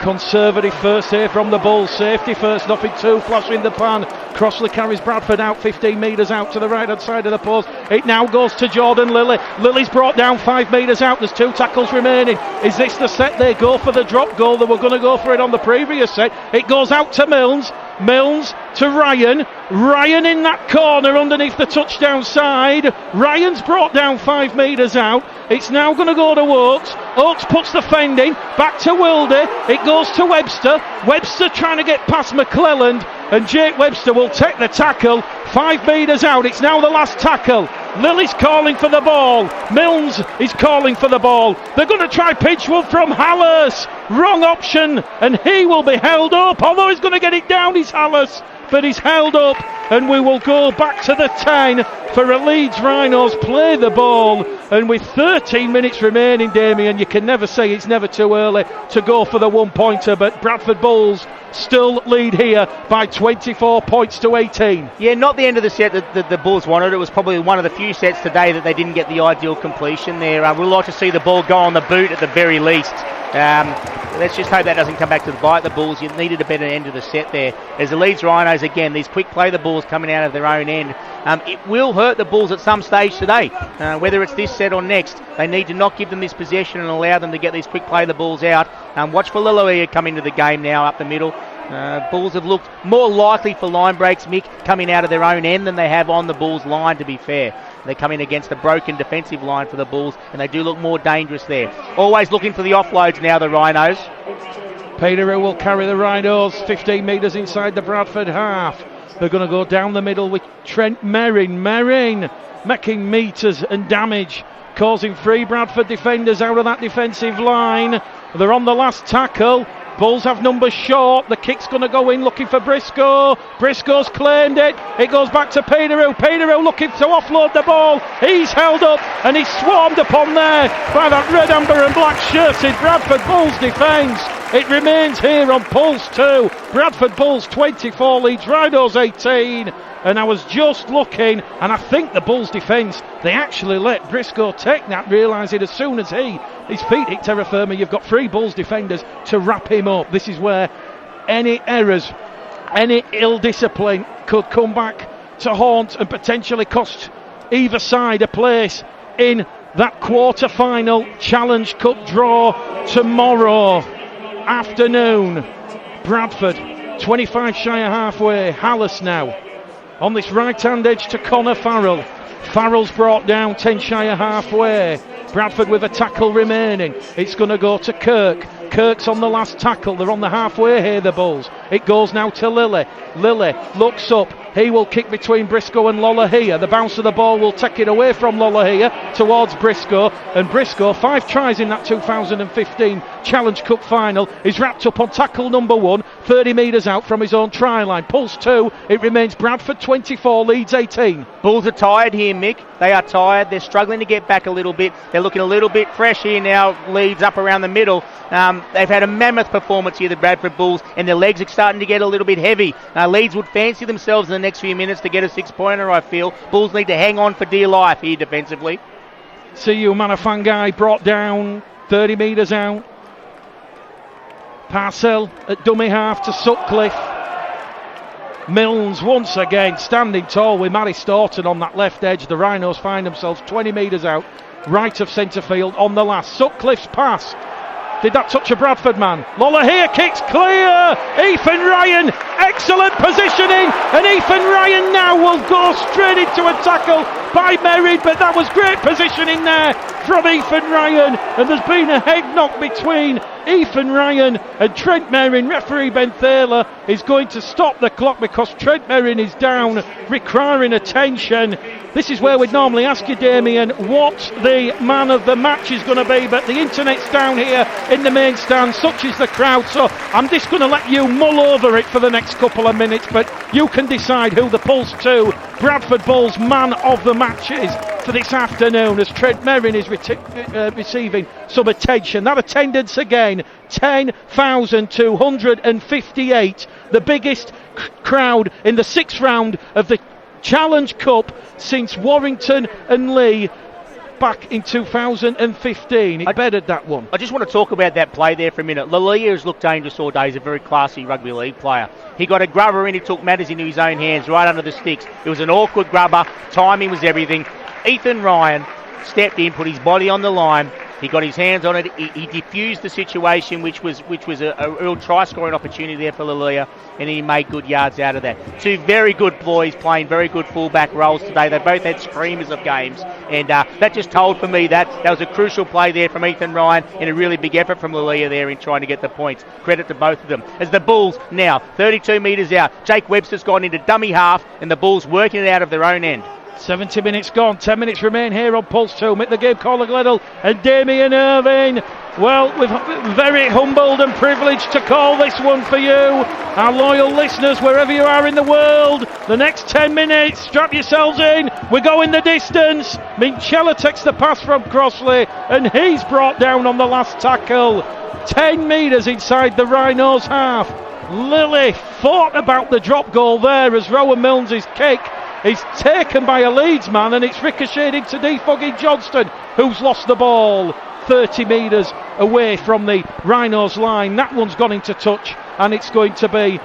conservative first here from the Bulls. Safety first, nothing too flash in the pan. Crossley carries Bradford out 15 metres out to the right hand side of the post. It now goes to Jordan Lilley. Lilley's brought down 5 metres out. There's 2 tackles remaining. Is this the set? They go for the drop goal. They were going to go for it on the previous set. It goes out to Milnes. Milnes to Ryan. Ryan in that corner underneath the touchdown side. Ryan's brought down 5 metres out. It's now going to go to Oates. Oates puts the fend in. Back to Wilde. It goes to Webster. Webster trying to get past McClelland. And Jake Webster will take the tackle. 5 metres out. It's now the last tackle. Lilley's calling for the ball. Milnes is calling for the ball. They're going to try Pitchwood from Hallis. Wrong option. And he will be held up. Although he's going to get it down, he's Hallis. But he's held up. And we will go back to the 10 for a Leeds Rhinos. Play the ball. And with 13 minutes remaining, Damien, you can never say it's never too early to go for the 1-pointer. But Bradford Bulls still lead here by 24 points to 18. Yeah, not the end of the set that the Bulls wanted. It was probably one of the few sets today that they didn't get the ideal completion there. We'd like to see the ball go on the boot at the very least. Let's just hope that doesn't come back to bite the Bulls. You needed a better end of the set there. As the Leeds Rhinos, again, these quick play the Bulls coming out of their own end. It will hurt the Bulls at some stage today. Whether it's this set or next, they need to not give them this possession and allow them to get these quick play the Bulls out. Watch for Lilley come into the game now up the middle. Bulls have looked more likely for line breaks, Mick, coming out of their own end than they have on the Bulls line, to be fair. They're coming against a broken defensive line for the Bulls, and they do look more dangerous there. Always looking for the offloads now, the Rhinos. Peteru will carry the Rhinos 15 metres inside the Bradford half. They're going to go down the middle with Trent Merrin. Merrin making metres and damage, causing 3 Bradford defenders out of that defensive line. They're on the last tackle. Bulls have numbers short. The kick's going to go in, looking for Briscoe. Briscoe's claimed it. It goes back to Peteru. Peteru looking to offload the ball. He's held up and he's swarmed upon there by that red, amber and black shirted Bradford Bulls defence. It remains here on Pulse 2. Bradford Bulls 24, Leeds Rhinos 18. And I was just looking, and I think the Bulls defence, they actually let Briscoe take that, realising as soon as his feet hit terra firma, you've got 3 Bulls defenders to wrap him up. This is where any errors, any ill discipline could come back to haunt and potentially cost either side a place in that quarter-final Challenge Cup draw tomorrow afternoon. Bradford 25 shy of halfway. Hallis now on this right hand edge to Connor Farrell. Farrell's brought down 10 shy of halfway. Bradford with a tackle remaining. It's going to go to Kirk. Kirk's on the last tackle. They're on the halfway here, the Bulls. It goes now to Lilley. Lilley looks up. He will kick between Briscoe and Lolohea. The bounce of the ball will take it away from Lolohea towards Briscoe. And Briscoe, 5 tries in that 2015 Challenge Cup final, is wrapped up on tackle number 1, 30 metres out from his own try line. Pulse 2, it remains Bradford 24, Leeds 18. Bulls are tired here, Mick. They are tired. They're struggling to get back a little bit. They're looking a little bit fresh here now. Leeds up around the middle. They've had a mammoth performance here, the Bradford Bulls, and their legs are starting to get a little bit heavy. Leeds would fancy themselves in the next few minutes to get a 6-pointer, I feel. Bulls need to hang on for dear life here defensively. CU Manafangai brought down 30 metres out. Parcell at dummy half to Sutcliffe. Milnes once again standing tall with Mary Staunton on that left edge. The Rhinos find themselves 20 metres out, right of centre field on the last. Sutcliffe's pass. Did that touch a Bradford man? Lolohea kicks clear. Ethan Ryan, excellent positioning, and Ethan Ryan now will go straight into a tackle by Merrin, but that was great positioning there from Ethan Ryan, and there's been a head knock between Ethan Ryan and Trent Merrin. Referee Ben Thaler is going to stop the clock because Trent Merrin is down, requiring attention. This is where we'd normally ask you, Damien, what the man of the match is going to be, but the internet's down here in the main stand, such is the crowd, so I'm just going to let you mull over it for the next couple of minutes, but you can decide who the Pulse 2 Bradford Bulls man of the match is for this afternoon, as Trent Merrin is receiving some attention. That attendance again, 10,258, the biggest crowd in the 6th round of the Challenge Cup since Warrington and Lee back in 2015. It bettered that one. I just want to talk about that play there for a minute. Lilley has looked dangerous all day. He's a very classy rugby league player. He got a grubber in. He took matters into his own hands right under the sticks. It was an awkward grubber. Timing was everything. Ethan Ryan stepped in, put his body on the line. He got his hands on it. He diffused the situation, which was a real try-scoring opportunity there for Lilley, and he made good yards out of that. Two very good boys playing very good fullback roles today. They both had screamers of games, and that just told for me that was a crucial play there from Ethan Ryan and a really big effort from Lilley there in trying to get the points. Credit to both of them. As the Bulls now 32 metres out, Jake Webster's gone into dummy half, and the Bulls working it out of their own end. 70 minutes gone, 10 minutes remain here on Pulse 2. Make the game caller Gledhill and Damien Irving. Well, we're very humbled and privileged to call this one for you, our loyal listeners, wherever you are in the world. The next 10 minutes, strap yourselves in. We're going the distance. Minchella takes the pass from Crossley, and he's brought down on the last tackle. 10 metres inside the Rhinos' half. Lilley fought about the drop goal there as Rowan Milnes' kick is taken by a Leeds man, and it's ricocheted into Defogging Johnston, who's lost the ball 30 metres away from the Rhinos line. That one's gone into touch, and it's going to be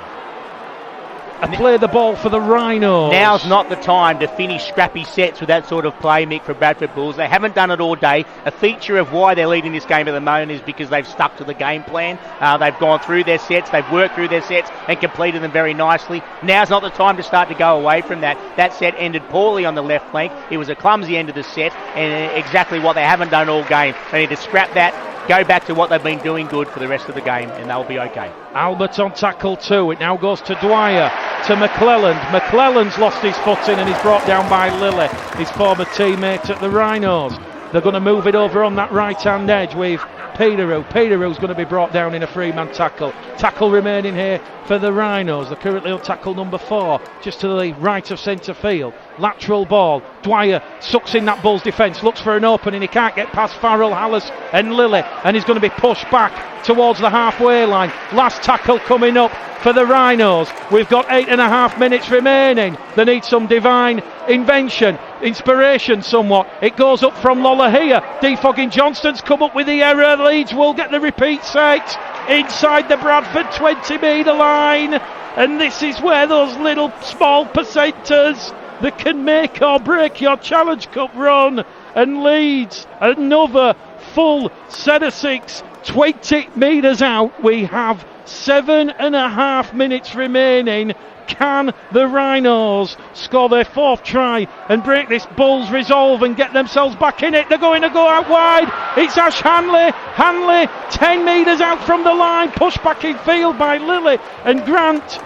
a play the ball for the Rhinos. Now's not the time to finish scrappy sets with that sort of play, Mick, for Bradford Bulls. They haven't done it all day. A feature of why they're leading this game at the moment is because they've stuck to the game plan. They've gone through their sets, they've worked through their sets and completed them very nicely. Now's not the time to start to go away from that. That set ended poorly on the left flank. It was a clumsy end of the set, and exactly what they haven't done all game. They need to scrap that, go back to what they've been doing good for the rest of the game, and they'll be okay. Albert on tackle 2. It now goes to Dwyer, to McClelland. McClelland's lost his footing and he's brought down by Lilley, his former teammate at the Rhinos. They're going to move it over on that right-hand edge with Peteroo. Peteroo's going to be brought down in a three-man tackle. Tackle remaining here for the Rhinos. They're currently on tackle number 4, just to the right of centre field. Lateral ball. Dwyer sucks in that Bulls defence, looks for an opening. He can't get past Farrell, Hallis and Lilley, and he's going to be pushed back towards the halfway line. Last tackle coming up for the Rhinos. We've got 8.5 minutes remaining. They need some divine inspiration somewhat. It goes up from Lola here. Defogging Johnston's come up with the error. Leeds will get the repeat set inside the Bradford 20 metre line, and this is where those little small percenters that can make or break your Challenge Cup run. And Leeds, another full set of 6, 20 metres out. We have 7.5 minutes remaining. Can the Rhinos score their 4th try and break this Bulls resolve and get themselves back in it? They're going to go out wide. It's Ash Hanley. Hanley 10 metres out from the line, pushed back in field by Lilley and Grant.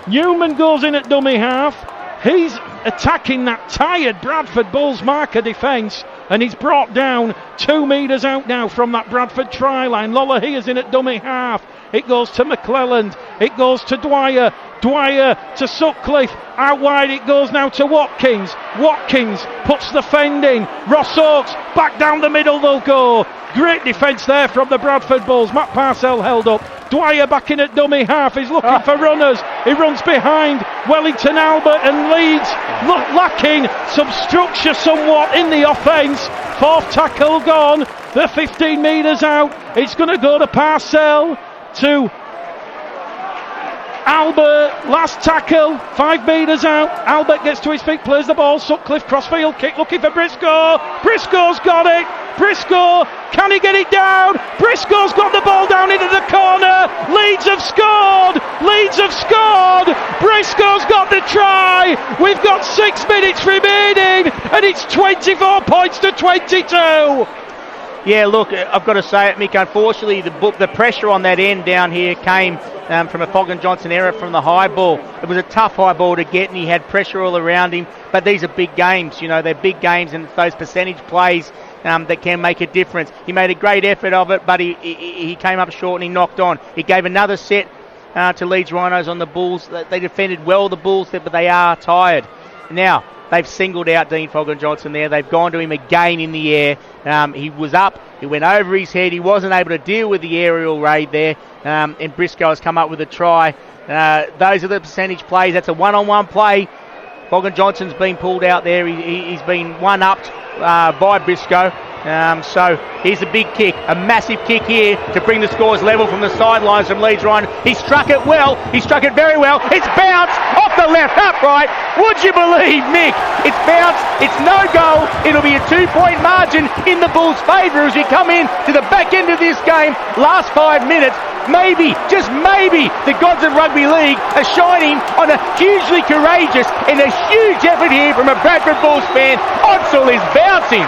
Newman goes in at dummy half. He's attacking that tired Bradford Bulls marker defence, and he's brought down 2 metres out now from that Bradford try line. Lola here's in at dummy half. It goes to McClelland. It goes to Dwyer. Dwyer to Sutcliffe. Out wide it goes now to Watkins. Watkins puts the fend in. Ross Oakes back down the middle they'll go. Great defence there from the Bradford Bulls. Matt Parcell held up. Dwyer back in at dummy half. He's looking for runners. He runs behind Wellington Albert, and Leeds lacking some structure somewhat in the offence. 4th tackle gone. They're 15 metres out. It's going to go to Parcell, to Albert, last tackle, 5 metres out. Albert gets to his feet, plays the ball. Sutcliffe crossfield kick, looking for Briscoe. Briscoe's got it. Briscoe, can he get it down? Briscoe's got the ball down into the corner. Leeds have scored. Leeds have scored. Briscoe's got the try. We've got 6 minutes remaining, and it's 24 points to 22. Yeah, look, I've got to say it, Mick. Unfortunately, the pressure on that end down here came from a Fogg & Johnson error from the high ball. It was a tough high ball to get, and he had pressure all around him. But these are big games, you know, they're big games, and it's those percentage plays that can make a difference. He made a great effort of it, but he came up short and he knocked on. He gave another set to Leeds Rhinos on the Bulls. They defended well, the Bulls, but they are tired. Now, they've singled out Dean Fogg & Johnson there. They've gone to him again in the air. He was up. He went over his head. He wasn't able to deal with the aerial raid there. And Briscoe has come up with a try. Those are the percentage plays. That's a one-on-one play. Bogan Johnson's been pulled out there. He's been one-upped by Briscoe. So here's a big kick, a massive kick here to bring the scores level from the sidelines from Leeds Rhinos. He struck it well, he struck it very well. It's bounced off the left upright. Would you believe, Mick? It's bounced, it's no goal. It'll be a 2-point margin in the Bulls' favour as we come in to the back end of this game. Last 5 minutes. Maybe, just maybe, the gods of rugby league are shining on a hugely courageous and a huge effort here from a Bradford Bulls fan. Odsall is bouncing.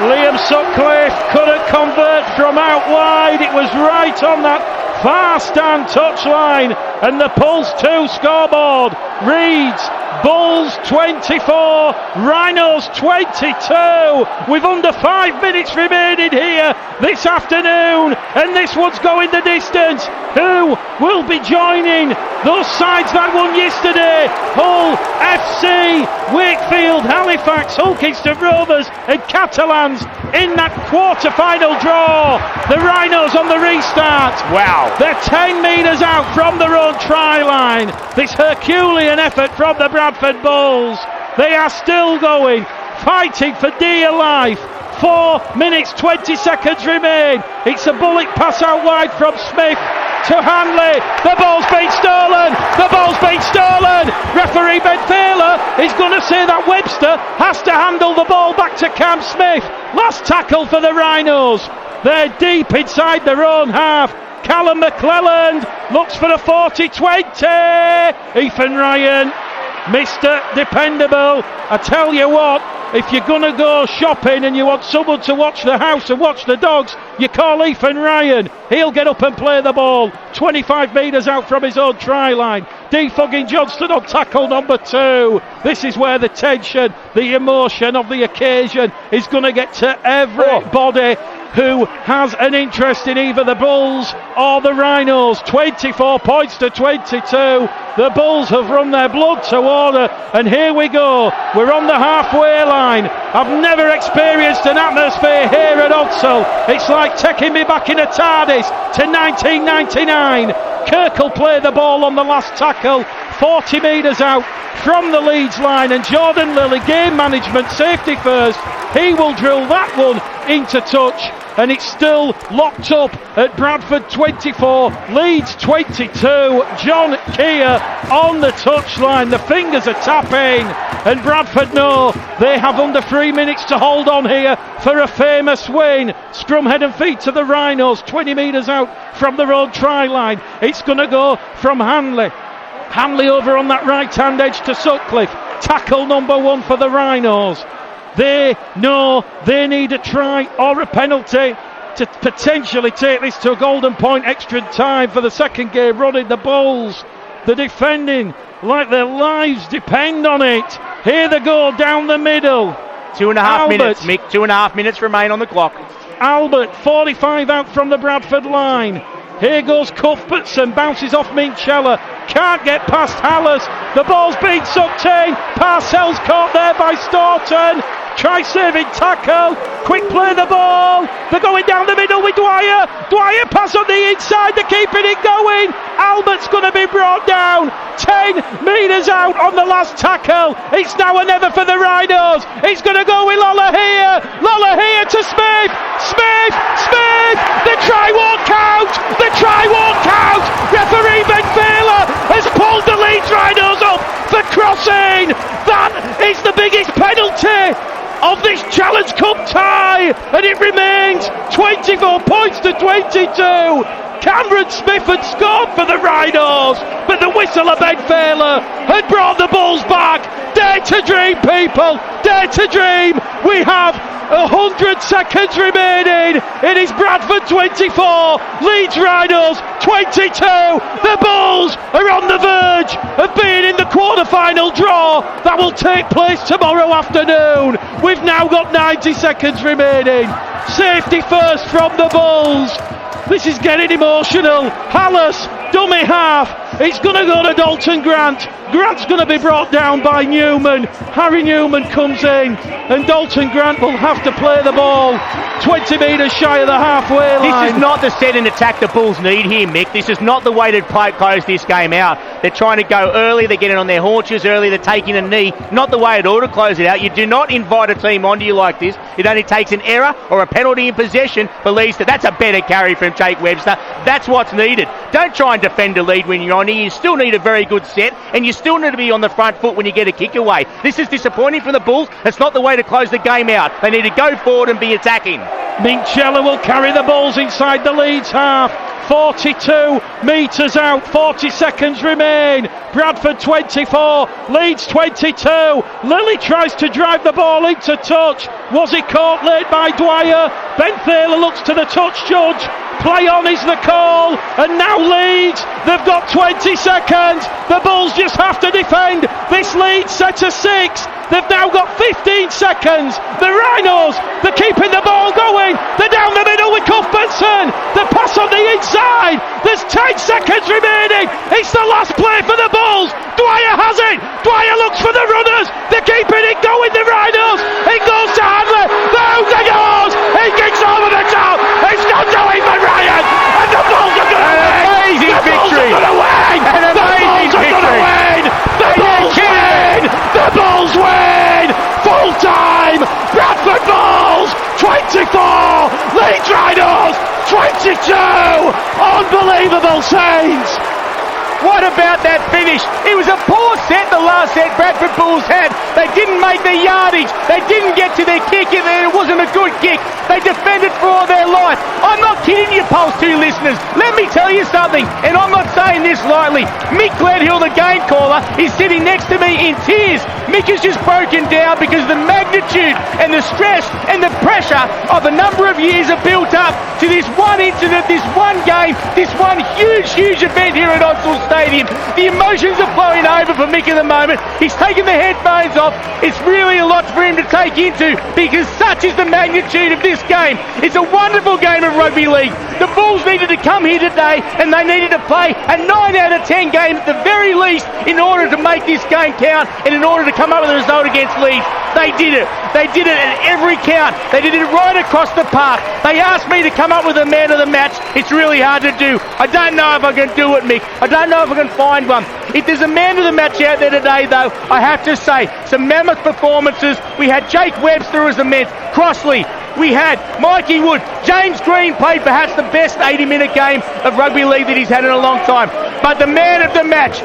Liam Sutcliffe couldn't convert from out wide. It was right on that far stand touchline, and the Pulse 2 scoreboard reads Bulls 24, Rhinos 22, with under 5 minutes remaining here this afternoon, and this one's going the distance. Who will be joining those sides that won yesterday? Hull, FC, Wakefield, Halifax, Hull Kingston Rovers and Catalans in that quarter-final draw. The Rhinos on the restart. Wow. They're 10 metres out from their own try line. This Herculean effort from the Bradford Bulls. They are still going, fighting for dear life. 4 minutes 20 seconds remain. It's a bullet pass out wide from Smith to Hanley. The ball's been stolen. The ball's been stolen. Referee Ben Thaler is going to say that Webster has to handle the ball back to Cam Smith. Last tackle for the Rhinos. They're deep inside their own half. Callum McClelland looks for a 40-20. Ethan Ryan, Mr. Dependable. I tell you what, if you're going to go shopping and you want someone to watch the house and watch the dogs, you call Ethan Ryan. He'll get up and play the ball 25 metres out from his own try line. Defugging Johnston on tackle number 2. This is where the tension, the emotion of the occasion is going to get to everybody who has an interest in either the Bulls or the Rhinos. 24 points to 22. The Bulls have run their blood to order, and here we go. We're on the halfway line. I've never experienced an atmosphere here at Odsall. It's like taking me back in a TARDIS to 1999. Kirk will play the ball on the last tackle, 40 metres out from the Leeds line, and Jordan Lilley, game management, safety first. He will drill that one into touch, and it's still locked up at Bradford 24, Leeds 22. John Kear on the touchline. The fingers are tapping, and Bradford know they have under 3 minutes to hold on here for a famous win. Scrum head and feet to the Rhinos, 20 metres out from their own try line. It's going to go from Hanley. Hanley over on that right hand edge to Sutcliffe. Tackle number 1 for the Rhinos. They know they need a try or a penalty to potentially take this to a golden point extra time for the second game running. The Bulls, the defending like their lives depend on it. Here they go down the middle. 2.5 minutes, Mick. 2.5 minutes remain on the clock. Albert, 45 out from the Bradford line. Here goes Cuthbertson, bounces off Minchella, can't get past Hallis. The ball's been sucked in. Parcells caught there by Staunton. Try saving tackle. Quick play the ball. They're going down the middle with Dwyer. Dwyer pass on the inside. They're keeping it going. Albert's going to be brought down. 10 metres out on the last tackle. It's now or never for the Rhinos. It's going to go with Lola here. Lola here to Smith. Smith. Smith. The try won't count. The try won't count. Referee Ben Thaler has pulled the Leeds Rhinos up for crossing. That is the biggest penalty of this Challenge Cup tie, and it remains 24 points to 22. Cameron Smith had scored for the Rhinos, but the whistle of Ben Thaler had brought the Bulls back. Dare to dream, people, dare to dream. We have 100 seconds remaining. It is Bradford 24, Leeds Rhinos 22. The Bulls are on the verge of being in the quarter-final draw that will take place tomorrow afternoon. We've now got 90 seconds remaining. Safety first from the Bulls. This is getting emotional. Hallis, dummy half. It's going to go to Dalton Grant. Grant's going to be brought down by Newman. Harry Newman comes in, and Dalton Grant will have to play the ball 20 metres shy of the halfway line. This is not the set and attack the Bulls need here, Mick. This is not the way to close this game out. They're trying to go early, they're getting on their haunches early, they're taking a knee. Not the way it ought to close it out. You do not invite a team onto you like this. It only takes an error or a penalty in possession for Leeds. That's a better carry from Jake Webster. That's what's needed. Don't try and defend a lead when you're on here. You still need a very good set, and you still need to be on the front foot when you get a kick away. This is disappointing from the Bulls. It's not the way to close the game out. They need to go forward and be attacking. Minchella will carry the Bulls inside the Leeds half. 42 metres out, 40 seconds remain. Bradford 24, Leeds 22. Lilley tries to drive the ball into touch. Was it caught late by Dwyer? Ben Thaler looks to the touch judge. Play on is the call, and now Leeds, they've got 20 seconds. The Bulls just have to defend. This Leeds set a 6. They've now got 15 seconds. The Rhinos, they're keeping the ball going. They're down the middle with Cuthbertson. The pass on the inside. There's 10 seconds remaining. It's the last play for the Bulls. Dwyer has it. Dwyer looks for the runners. They're keeping it going, the Rhinos. It goes to Hanley. Down the goes. He kicks over the top. It's not going for Ryan. And the Bulls are going to win. Amazing victory. The Bulls are going to win. An amazing victory. The Bulls win. The Bulls win. Full time. Bradford Bulls 24. Leeds Rhinos 22. Unbelievable scenes. What about that finish? It was a poor set, the last set Bradford Bulls had. They didn't make their yardage. They didn't get to their kick. It wasn't a good kick. They defended for all their life. I'm not kidding you, Pulse 2 listeners. Let me tell you something, and I'm not saying this lightly. Mick Gledhill, the game caller, is sitting next to me in tears. Mick is just broken down because the magnitude and the stress and the pressure of a number of years have built up to this one incident, this one game, this one huge event here at Onslow Stadium. The emotions are flowing over for Mick at the moment. He's taken the headphones off. It's really a lot for him to take into because such is the magnitude of this game. It's a wonderful game of rugby league. The Bulls needed to come here today and they needed to play a 9 out of 10 game at the very least in order to make this game count and in order to come up with a result against Leeds. They did it. They did it at every count. They did it right across the park. They asked me to come up with a man of the match. It's really hard to do. I don't know if I can do it, Mick. I don't know if I can find one. If there's a man of the match out there today, though, I have to say, some mammoth performances. We had Jake Webster as immense. Crossley. We had Mikey Wood. James Green played perhaps the best 80-minute game of rugby league that he's had in a long time. But the man of the match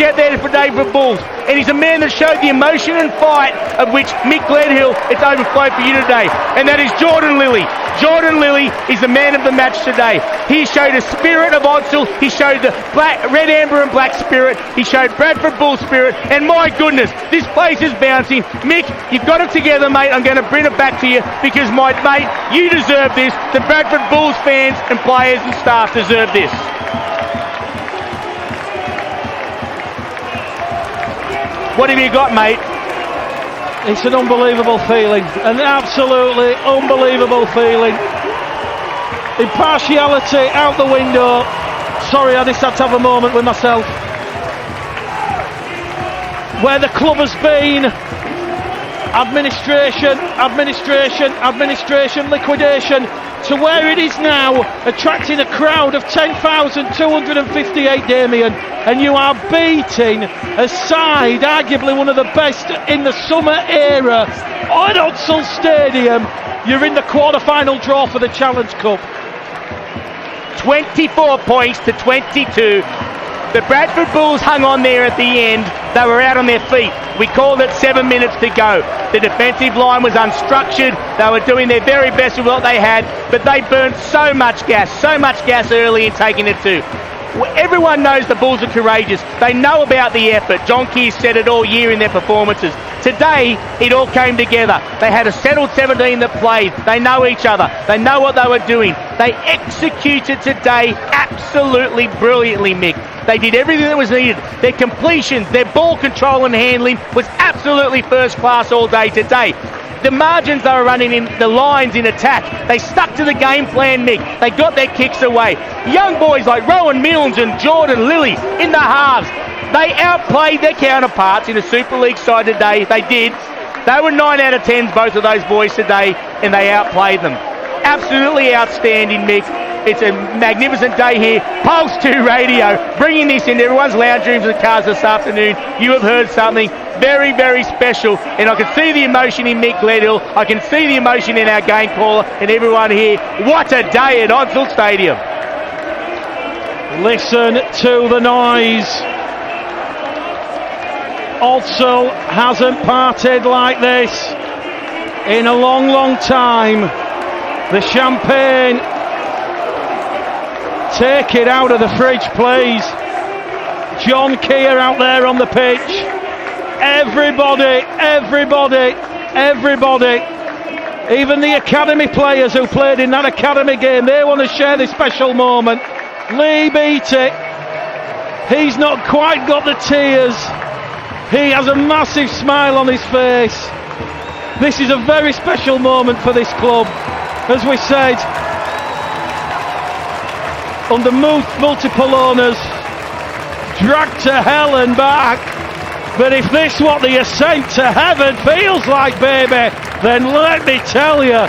out there today for Bulls, and he's a man that showed the emotion and fight of which Mick Gledhill, it's overflowed for you today, and that is Jordan Lilley. Jordan Lilley is the man of the match today. He showed a spirit of Onslow. He showed the red, amber and black spirit. He showed Bradford Bulls spirit, and my goodness, this place is bouncing. Mick, you've got it together, mate. I'm going to bring it back to you because, my mate, you deserve this. The Bradford Bulls fans and players and staff deserve this. What have you got, mate? It's an unbelievable feeling, an absolutely unbelievable feeling. Impartiality out the window. Sorry, I just had to have a moment with myself. Where the club has been, administration, liquidation, to where it is now, attracting a crowd of 10,258, Damien, and you are beating a side, arguably one of the best in the summer era, at Onslow Stadium. You're in the quarter-final draw for the Challenge Cup. 24 points to 22. The Bradford Bulls hung on there at the end. They were out on their feet. We called it 7 minutes to go. The defensive line was unstructured. They were doing their very best with what they had, but they burnt so much gas early in taking it to. Everyone knows the Bulls are courageous. They know about the effort. John Kear said it all year in their performances. Today, it all came together. They had a settled 17 that played. They know each other. They know what they were doing. They executed today absolutely brilliantly, Mick. They did everything that was needed. Their completions, their ball control and handling was absolutely first class all day today. The margins they were running in, the lines in attack, they stuck to the game plan, Mick. They got their kicks away. Young boys like Rowan Milnes and Jordan Lilley in the halves, they outplayed their counterparts in a Super League side today. They did. They were 9 out of 10s, both of those boys today, and they outplayed them. Absolutely outstanding, Mick. It's a magnificent day here. Pulse 2 Radio, bringing this into everyone's lounge rooms and cars this afternoon. You have heard something very, very special, and I can see the emotion in Mick Gledhill. I can see the emotion in our game caller and everyone here. What a day at Onslow Stadium. Listen to the noise. Onslow hasn't parted like this in a long, long time. The champagne, take it out of the fridge, please. John Kear out there on the pitch. Everybody, even the academy players who played in that academy game, they want to share this special moment. Lee beat it. He's not quite got the tears. He has a massive smile on his face. This is a very special moment for this club. As we said, under multiple owners, dragged to hell and back. But if this is what the ascent to heaven feels like, baby, then let me tell you,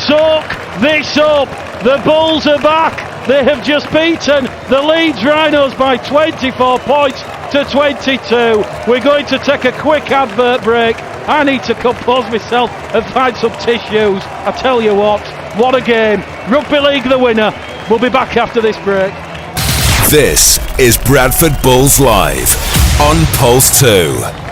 soak this up. The Bulls are back. They have just beaten the Leeds Rhinos by 24 points to 22. We're going to take a quick advert break. I need to compose myself and find some tissues. I tell you what a game. Rugby League the winner. We'll be back after this break. This is Bradford Bulls Live on Pulse 2.